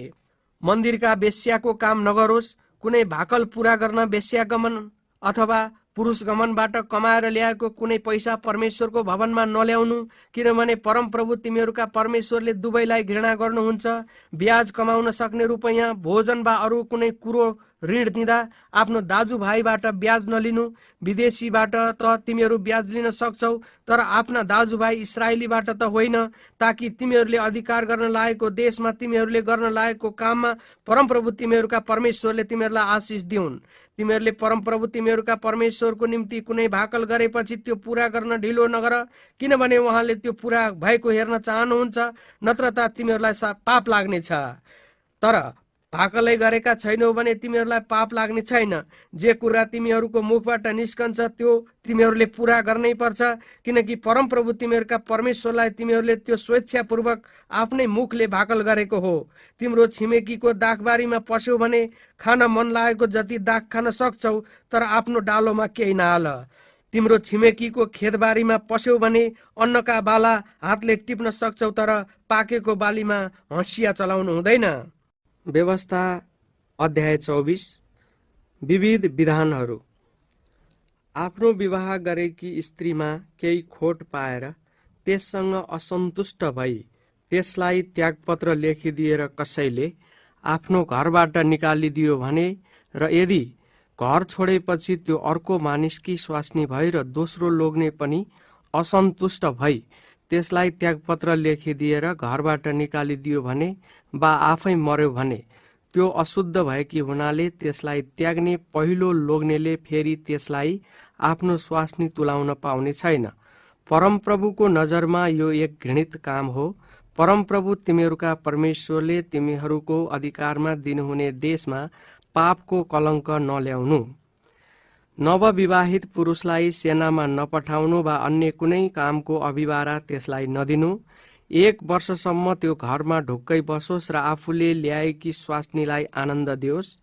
मन्दिरका वेश्याको काम नगरोस्। कुनै भाकल पूरा गर्न वेश्यागमन अथवा पुरुष गमनबाट कमाएर ल्याएको कुनै पैसा परमेश्वरको भवनमा नल्याउनु। किनभने परमप्रभु तिमीहरूका परमेश्वरले दुवैलाई घृणा गर्नुहुन्छ। ब्याज कमाउन सक्ने रुपैयाँ, भोजन वा अरू कुनै कुरो ऋण दिँदा आफ्नो दाजुभाइबाट ब्याज नलिनु। विदेशीबाट त तिमीहरू ब्याज लिन सक्छौ, तर आफ्ना दाजुभाइ इस्राएलीबाट त होइन, ताकि तिमीहरूले अधिकार गर्न लागेको देशमा तिमीहरूले गर्न लागेको काममा परमप्रभु तिमीहरूका परमेश्वरले तिमीहरूलाई आशिष दिउन्। तिमीहरूले परमप्रभु तिमीहरूका परमेश्वरको निम्ति कुनै भाकल गरेपछि त्यो पूरा गर्न ढिलो नगर, किनभने उहाँले त्यो पूरा भएको हेर्न चाहनुहुन्छ, नत्र त तिमीहरूलाई पाप लाग्नेछ। तर भाकलै गरेका छैनौ भने तिमीहरूलाई पाप लाग्ने छैन। जे कुरा तिमीहरूको मुखबाट निस्कन्छ त्यो तिमीहरूले पूरा गर्नै पर्छ, किनकि परमप्रभु तिमीहरूका परमेश्वरलाई तिमीहरूले त्यो स्वेच्छापूर्वक आफ्नै मुखले भाकल गरेको हो। तिम्रो छिमेकीको दाखबारीमा पस्यौ भने खान मन लागेको जति दाख खान सक्छौ, तर आफ्नो डालोमा केही नहाल। तिम्रो छिमेकीको खेतबारीमा पस्यौ भने अन्नका बाला हातले टिप्न सक्छौ, तर पाकेको बालीमा हँसिया चलाउनु हुँदैन। व्यवस्था अध्याय 24। विविध विधानहरू। आफ्नो विवाह गरेकी स्त्रीमा केही खोट पाएर त्यससँग असन्तुष्ट भई त्यसलाई त्यागपत्र लेखिदिएर कसैले आफ्नो घरबाट निकालिदियो भने र यदि घर छोडेपछि त्यो अर्को मानिसकी स्वास्नी भई र दोस्रो लोग्ने पनि असन्तुष्ट भई त्यसलाई त्यागपत्र लेखिदिएर घरबाट निकालिदियो भने वा आफै मर्यो भने त्यो अशुद्ध भएकी हुनाले त्यसलाई त्याग्ने पहिलो लोग्नेले फेरि त्यसलाई आफ्नो स्वास्नी तुलाउन पाउने छैन। परमप्रभुको नजरमा यो एक घृणित काम हो। परमप्रभु तिमीहरूका परमेश्वरले तिमीहरूको अधिकारमा दिनुहुने देशमा पापको कलङ्क नल्याउनु। नवविवाहित पुरुषलाई सेनामा नपठाउनु वा अन्य कुनै कामको अभिभारा त्यसलाई नदिनु। 1 वर्षसम्म त्यो घरमा ढुक्कै बसोस् र आफूले ल्याएकी स्वास्नीलाई आनन्द दियोस्।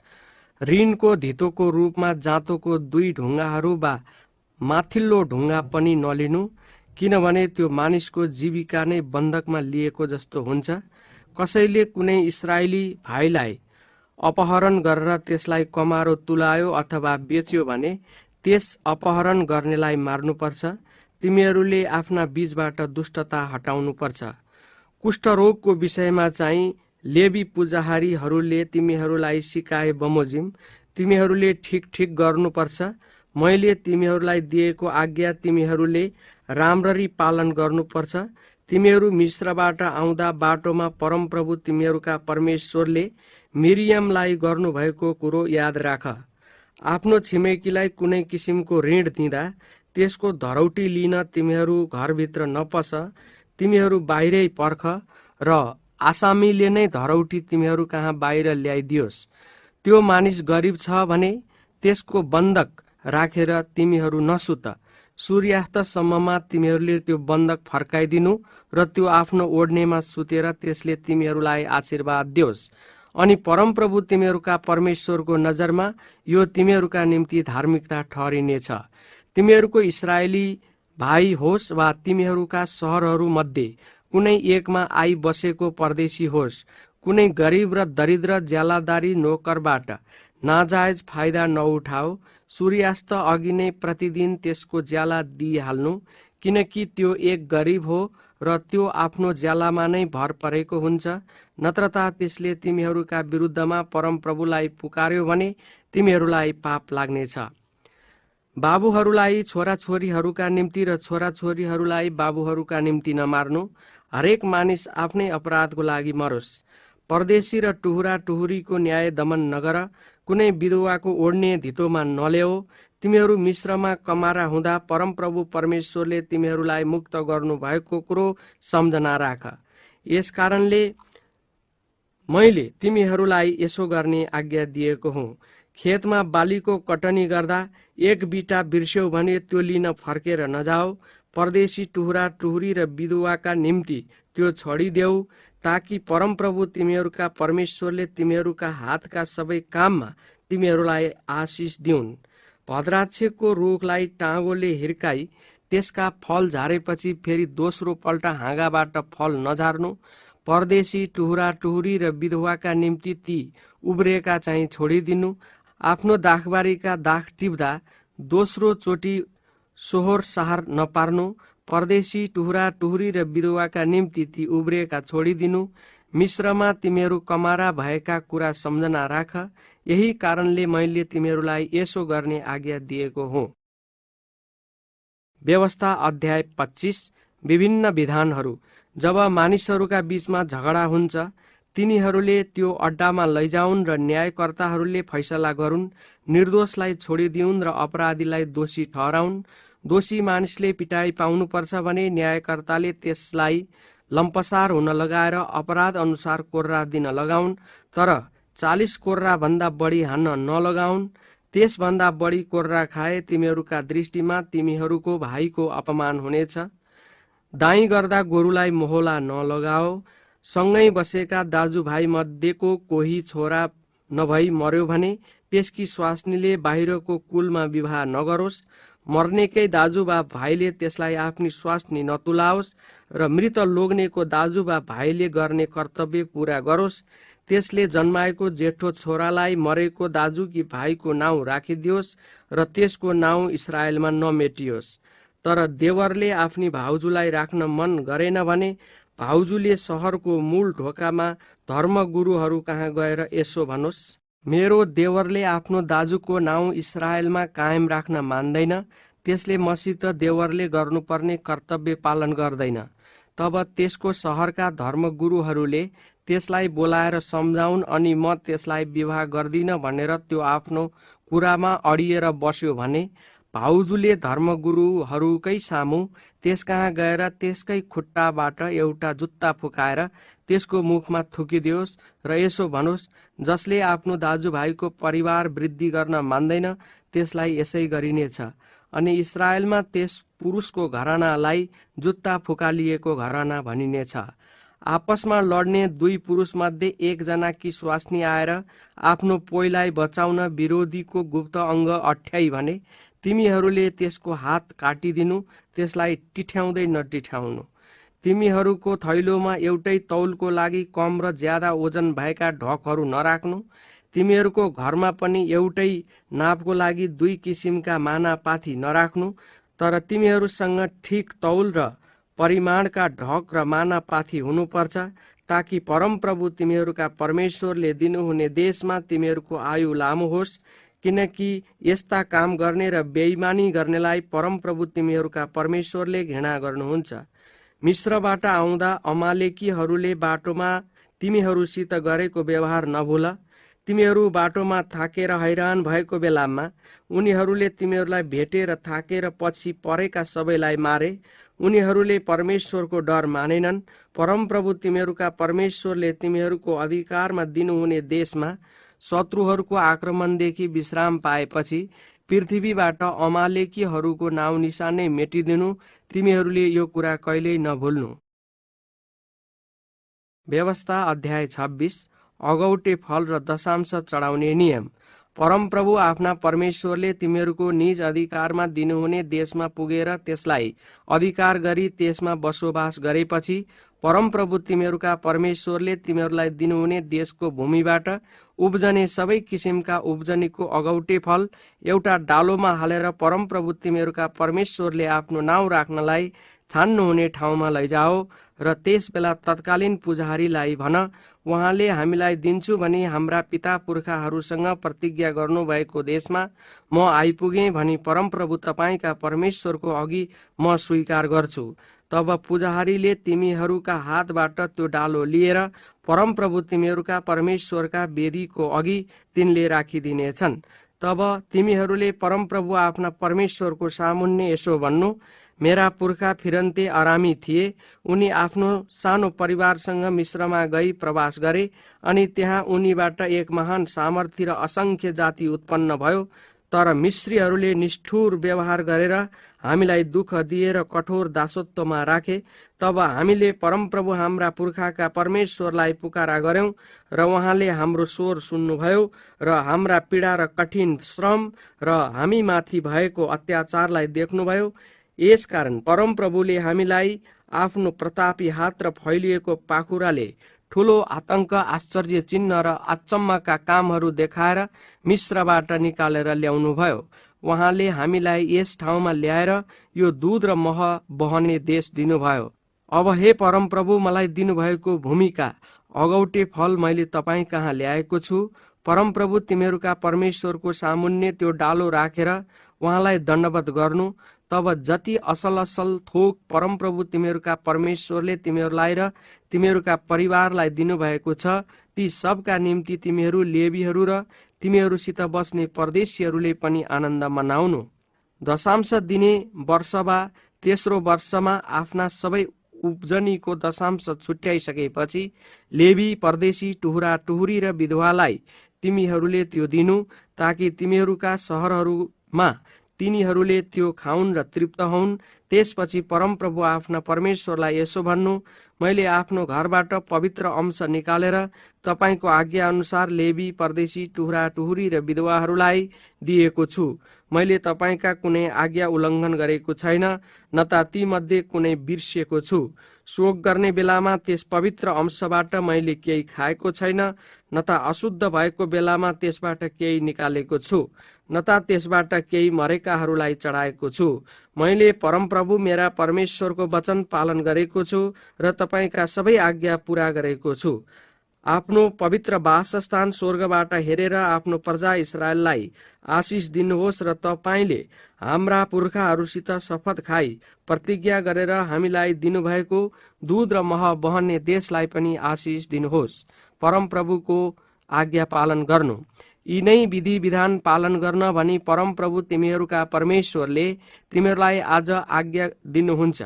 ऋणको धितोको रूपमा जाँतोको 2 ढुङ्गाहरू वा माथिल्लो ढुङ्गा पनि नलिनु, किनभने त्यो मानिसको जीविका नै बन्धकमा लिएको जस्तो हुन्छ। कसैले कुनै इस्राएली भाइलाई अपहरण गरेर त्यसलाई कमारो तुलायो अथवा बेच्यो भने त्यस अपहरण गर्नेलाई मार्नुपर्छ। तिमीहरूले आफ्ना बीचबाट दुष्टता हटाउनुपर्छ। कुष्ठरोगको विषयमा चाहिँ लेवी पुजारीहरूले तिमीहरूलाई सिकाए बमोजिम तिमीहरूले ठिक गर्नुपर्छ। मैले तिमीहरूलाई दिएको आज्ञा तिमीहरूले राम्ररी पालन गर्नुपर्छ। तिमीहरू मिश्रबाट आउँदा बाटोमा परमप्रभु तिमीहरूका परमेश्वरले मिरियमलाई गर्नुभएको कुरो याद राख। आफ्नो छिमेकीलाई कुनै किसिमको ऋण दिँदा त्यसको धरौटी लिन तिमीहरू घरभित्र नपस। तिमीहरू बाहिरै पर्ख र आसामीले नै धरौटी तिमीहरू कहाँ बाहिर ल्याइदियोस्। त्यो मानिस गरिब छ भने त्यसको बन्धक राखेर तिमीहरू नसुत। सूर्यास्तसम्ममा तिमीहरूले त्यो बन्धक फर्काइदिनु र त्यो आफ्नो ओढ्नेमा सुतेर त्यसले तिमीहरूलाई आशीर्वाद दियोस्। अनि परमप्रभु तिमीहरूका परमेश्वरको नजरमा यो तिमीहरूका निम्ति धार्मिकता ठहरिनेछ। तिमीहरूको इस्राएली भाइ होस् वा तिमीहरूका सहरहरू मध्ये कुनै एकमा आई बसेको परदेशी होस्, कुनै गरिब र दरिद्र ज्यालादारी नोकरबाट नाजायज फाइदा नउठाओ। सूर्यास्त अघि नै प्रतिदिन त्यसको ज्याला दिइहाल्नु, किनकि त्यो एक गरिब हो र त्यो आफ्नो ज्यालामा नै भर परेको हुन्छ। नत्र त त्यसले तिमीहरूका विरुद्धमा परमप्रभुलाई पुकार्यो भने तिमीहरूलाई पाप लाग्नेछ। बाबुहरूलाई छोराछोरीहरूका निम्ति र छोराछोरीहरूलाई बाबुहरूका निम्ति नमार्नु। हरेक मानिस आफ्नै अपराधको लागि मरोस्। परदेशी र टुहुरा टुहुरीको न्याय दमन नगर। कुनै विधवाको ओढ्ने धितोमा नल्याऊ। तिमीहरू मिश्रमा कमारा हुँदा परमप्रभु परमेश्वरले तिमीहरूलाई मुक्त गर्नु भएको कुरो सम्झना राख। यस कारणले मैले तिमीहरूलाई यसो गर्ने आज्ञा दिएको हुँ। खेतमा बालीको कटनी गर्दा एक बिटा बिर्स्यौ भने त्यो लिन फर्केर नजाऊ। परदेशी टुहुरा टुहुरी र विधवाका निम्ति त्यो छोडिदेऊ, ताकि परमप्रभु तिमीहरूका परमेश्वरले तिमीहरूका हातका सबै काममा तिमीहरूलाई आशिष दिउन्। भद्राक्षको रुखलाई टाँगोले हिर्काई त्यसका फल झारेपछि फेरि दोस्रो पल्ट हाँगाबाट फल नझार्नु। परदेशी टुहुरा टुहुरी र विधवाका निम्ति ती उब्रिएका चाहिँ छोडिदिनु। आफ्नो दाखबारीका दाख टिप्दा दोस्रो चोटि सोहोर सहार नपार्नु। परदेशी टुहुरा टुहुरी र विधवाका निम्ति ती उब्रिएका छोडिदिनु। मिश्रमा तिमीहरू कमारा भएका कुरा सम्झना राख। यही कारणले मैले तिमीहरूलाई यसो गर्ने आज्ञा दिएको हुँ। व्यवस्था अध्याय 25। विभिन्न विधानहरू। जब मानिसहरूका बीचमा झगडा हुन्छ, तिनीहरूले त्यो अड्डामा लैजाउन् र न्यायकर्ताहरूले फैसला गरून्। निर्दोषलाई छोडिदिउन् र अपराधीलाई दोषी ठहराउन्। दोषी मानिसले पिटाई पाउनुपर्छ भने न्यायकर्ताले त्यसलाई लम्पसार हुन लगाएर अपराध अनुसार कोर्रा दिन लगाउन्। तर 40 कोर्रा भन्दा बढी हान्न नलगाउन्। त्यसभन्दा बढी कोर्रा खाए तिमीहरूका दृष्टिमा तिमीहरूको भाइको अपमान हुनेछ। दाइँ गर्दा गोरुलाई मोहला नलगाओ। सँगै बसेका दाजुभाइ मध्येको कोही छोरा नभई मर्यो भने त्यसकी स्वास्नीले बाहिरको कुलमा विवाह नगरोस्। मर्नेकै दाजु वा भाइले त्यसलाई आफ्नी स्वास्नी नतुलाओस् र मृत लोग्नेको दाजु वा भाइले गर्ने कर्तव्य पूरा गरोस्। त्यसले जन्माएको जेठो छोरालाई मरेको दाजु कि भाइको नाउँ राखिदियोस् र त्यसको नाउँ इस्राएलमा नमेटियोस्। तर देवरले आफ्नी भाउजूलाई राख्न मन गरेन भने भाउजूले सहरको मूल ढोकामा धर्मगुरुहरू कहाँ गएर यसो भनोस्, मेरो देवरले आफ्नो दाजुको नाउँ इस्राएलमा कायम राख्न मान्दैन। त्यसले मसित देवरले गर्नुपर्ने कर्तव्य पालन गर्दैन। तब त्यसको सहरका धर्मगुरुहरूले त्यसलाई बोलाएर सम्झाउन्, अनि म त्यसलाई विवाह गर्दिन भनेर त्यो आफ्नो कुरामा अडिएर बस्यो भने भाउजूले धर्मगुरुहरूकै सामु त्यसकहाँ गएर त्यसकै खुट्टाबाट एउटा जुत्ता फुकाएर त्यसको मुखमा थुकिदियोस् र यसो भनोस्, जसले आफ्नो दाजुभाइको परिवार वृद्धि गर्न मान्दैन त्यसलाई यसै गरिनेछ। अनि इस्राएलमा त्यस पुरुषको घरानालाई जुत्ता फुकालिएको घराना भनिनेछ। आपसमा लड्ने दुई पुरुषमध्ये एकजनाकी स्वास्नी आएर आफ्नो पोइलाई बचाउन विरोधीको गुप्त अङ्ग अठ्याई भने तिमीहरूले त्यसको हात काटिदिनु। त्यसलाई टिठ्याउँदै नटिठ्याउनु। तिमीहरूको थैलोमा एउटै तौलको लागि कम र ज्यादा ओजन भएका ढकहरू नराख्नु। तिमीहरूको घरमा पनि एउटै नापको लागि दुई किसिमका माना पाथी नराख्नु। तर तिमीहरूसँग ठिक तौल र परिमाणका ढक र माना पाथी हुनुपर्छ, ताकि परमप्रभु तिमीहरूका परमेश्वरले दिनुहुने देशमा तिमीहरूको आयु लामो होस्। किनकि यस्ता काम गर्ने र बेइमानी गर्नेलाई परमप्रभु तिमीहरूका परमेश्वरले घृणा गर्नुहुन्छ। मिश्रबाट आउँदा अमालेकीहरूले बाटोमा तिमीहरूसित गरेको व्यवहार नभुल। तिमीहरू बाटोमा थाकेर हैरान भएको बेलामा उनीहरूले तिमीहरूलाई भेटेर थाकेर पछि परेका सबैलाई मारे। उनीहरूले परमेश्वरको डर मानेनन्। परमप्रभु तिमीहरूका परमेश्वरले तिमीहरूको अधिकारमा दिनुहुने देशमा शत्रुहरूको आक्रमणदेखि विश्राम पाएपछि पृथ्वीबाट अमालेकीहरूको नाउँ निशानै मेटिदिनु। तिमीहरूले यो कुरा कहिल्यै नभुल्नु। व्यवस्था अध्याय 26। अगौटे फल र दशांश चढाउने नियम। परमप्रभु आफ्ना परमेश्वरले तिमीहरूको निज अधिकारमा दिनुहुने देशमा पुगेर त्यसलाई अधिकार गरी त्यसमा बसोबास गरेपछि परमप्रभु तिमीहरूका परमेश्वरले तिमीहरूलाई दिनुहुने देशको भूमिबाट उब्जने सबै किसिमका उब्जनीको अगौटे फल एउटा डालोमा हालेर परमप्रभु तिमीहरूका परमेश्वरले आफ्नो नाउँ राख्नलाई छान्नुहुने ठाउँमा लैजाओ र त्यस बेला तत्कालीन पुजारीलाई भन, उहाँले हामीलाई दिन्छु भनी हाम्रा पिता पुर्खाहरूसँग प्रतिज्ञा गर्नुभएको देशमा म आइपुगेँ भनी परमप्रभु तपाईँका परमेश्वरको अघि म स्वीकार गर्छु। तब पुजारीले तिमीहरूका हातबाट त्यो डालो लिएर परमप्रभु तिमीहरूका परमेश्वरका वेदीको अघि तिनले राखिदिनेछन्। तब तिमीहरूले परमप्रभु आफ्ना परमेश्वरको सामुन्ने यसो भन्नु, मेरा पुर्खा फिरन्ते आरामी थिए। उनी आफ्नो सानो परिवारसँग मिश्रमा गई प्रवास गरे अनि त्यहाँ उनीबाट एक महान सामर्थ्य र असंख्य जाति उत्पन्न भयो। तर मिश्रीहरूले निष्ठुर व्यवहार गरेर हामीलाई दुःख दिए र कठोर दासत्वमा राखे। तब हामीले परमप्रभु हाम्रा पुर्खाका परमेश्वरलाई पुकारा गर्यौं र उहाँले हाम्रो स्वर सुन्नुभयो र हाम्रा पीडा र कठिन श्रम र हामीमाथि भएको अत्याचारलाई देख्नुभयो। यसकारण परमप्रभुले हामीलाई आफ्नो प्रतापी हात र फैलिएको पाखुराले ठूलो आतंक, आश्चर्य चिन्ह र अचम्मका कामहरू देखाएर मिश्रबाट निकालेर ल्याउनुभयो। उहाँले हामीलाई यस ठाउँमा ल्याएर यो दूध र मह बहने देश दिनुभयो। अब हे परमप्रभु, मलाई दिनुभएको भूमिका अगौटे फल मैले तपाईँ कहाँ ल्याएको छु। परमप्रभु तिमीहरूका परमेश्वरको सामुन्ने त्यो डालो राखेर उहाँलाई दण्डवत गर्नु। तब जति असल असल थोक परमप्रभु तिमीहरूका परमेश्वरले तिमीहरूलाई र तिमीहरूका परिवारलाई दिनुभएको छ, ती सबका निम्ति तिमीहरू, लेवीहरू र तिमीहरूसित बस्ने परदेशीहरूले पनि आनन्द मनाउनु। दशांश दिने वर्ष वा तेस्रो वर्षमा आफ्ना सबै उब्जनीको दशांश छुट्याइसकेपछि लेवी, परदेशी, टुहुरा टुहुरी र विधवालाई तिमीहरूले त्यो दिनु, ताकि तिमीहरूका शहरहरूमा तिनीहरूले त्यो खाउन् र तृप्त हुन्। त्यसपछि परमप्रभु आफ्ना परमेश्वरलाई यसो भन्नु, मैले आफ्नो घरबाट पवित्र अंश निकालेर तपाईँको आज्ञा अनुसार लेवी, परदेशी, टुहुरा टुहुरी र विधवाहरूलाई दिएको छु। मैले तपाईँका कुनै आज्ञा उल्लङ्घन गरेको छैन, न त ती मध्ये कुनै बिर्सिएको छु। शोक गर्ने बेलामा त्यस पवित्र अंशबाट मैले केही खाएको छैन, न त अशुद्ध भएको बेलामा त्यसबाट केही निकालेको छु, न त त्यसबाट केही मरेकाहरूलाई चढाएको छु। मैले परमप्रभु मेरा परमेश्वरको वचन पालन गरेको छु र तपाईँका सबै आज्ञा पूरा गरेको छु। आफ्नो पवित्र वासस्थान स्वर्गबाट हेरेर आफ्नो प्रजा इस्राएललाई आशिष दिनुहोस् र तपाईँले हाम्रा पुर्खाहरूसित शपथ खाई प्रतिज्ञा गरेर हामीलाई दिनुभएको दूध र मह बहने देशलाई पनि आशिष दिनुहोस्। परमप्रभुको आज्ञा पालन गर्नु। यी नै विधि विधान पालन गर्न भनी परमप्रभु तिमीहरूका परमेश्वरले तिमीहरूलाई आज आज्ञा दिनुहुन्छ।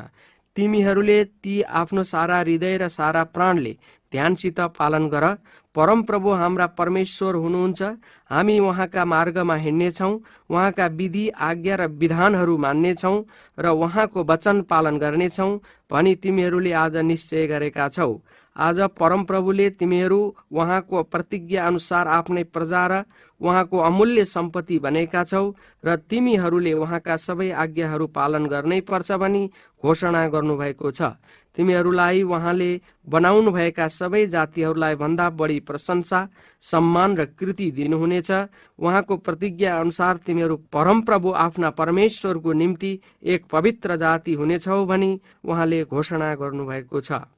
तिमीहरूले ती आफ्नो सारा हृदय र सारा प्राणले ध्यानसित पालन गर। परमप्रभु हाम्रा परमेश्वर हुनुहुन्छ। हामी उहाँका मार्गमा हिँड्नेछौँ, उहाँका विधि, आज्ञा र विधानहरू मान्नेछौँ र उहाँको वचन पालन गर्नेछौँ भनी तिमीहरूले आज निश्चय गरेका छौ। आज परमप्रभुले तिमीहरू उहाँको प्रतिज्ञा अनुसार आफ्नै प्रजा र उहाँको अमूल्य सम्पत्ति बनेका छौ र तिमीहरूले उहाँका सबै आज्ञाहरू पालन गर्नै पर्छ भनी घोषणा गर्नुभएको छ। तिमीहरूलाई उहाँले बनाउनु भएका सबै जातिहरूलाई भन्दा बढी प्रशंसा, सम्मान र कृति दिनुहुनेछ। उहाँको प्रतिज्ञा अनुसार तिमीहरू परमप्रभु आफ्ना परमेश्वरको निम्ति एक पवित्र जाति हुनेछौ भनी उहाँले घोषणा गर्नुभएको छ।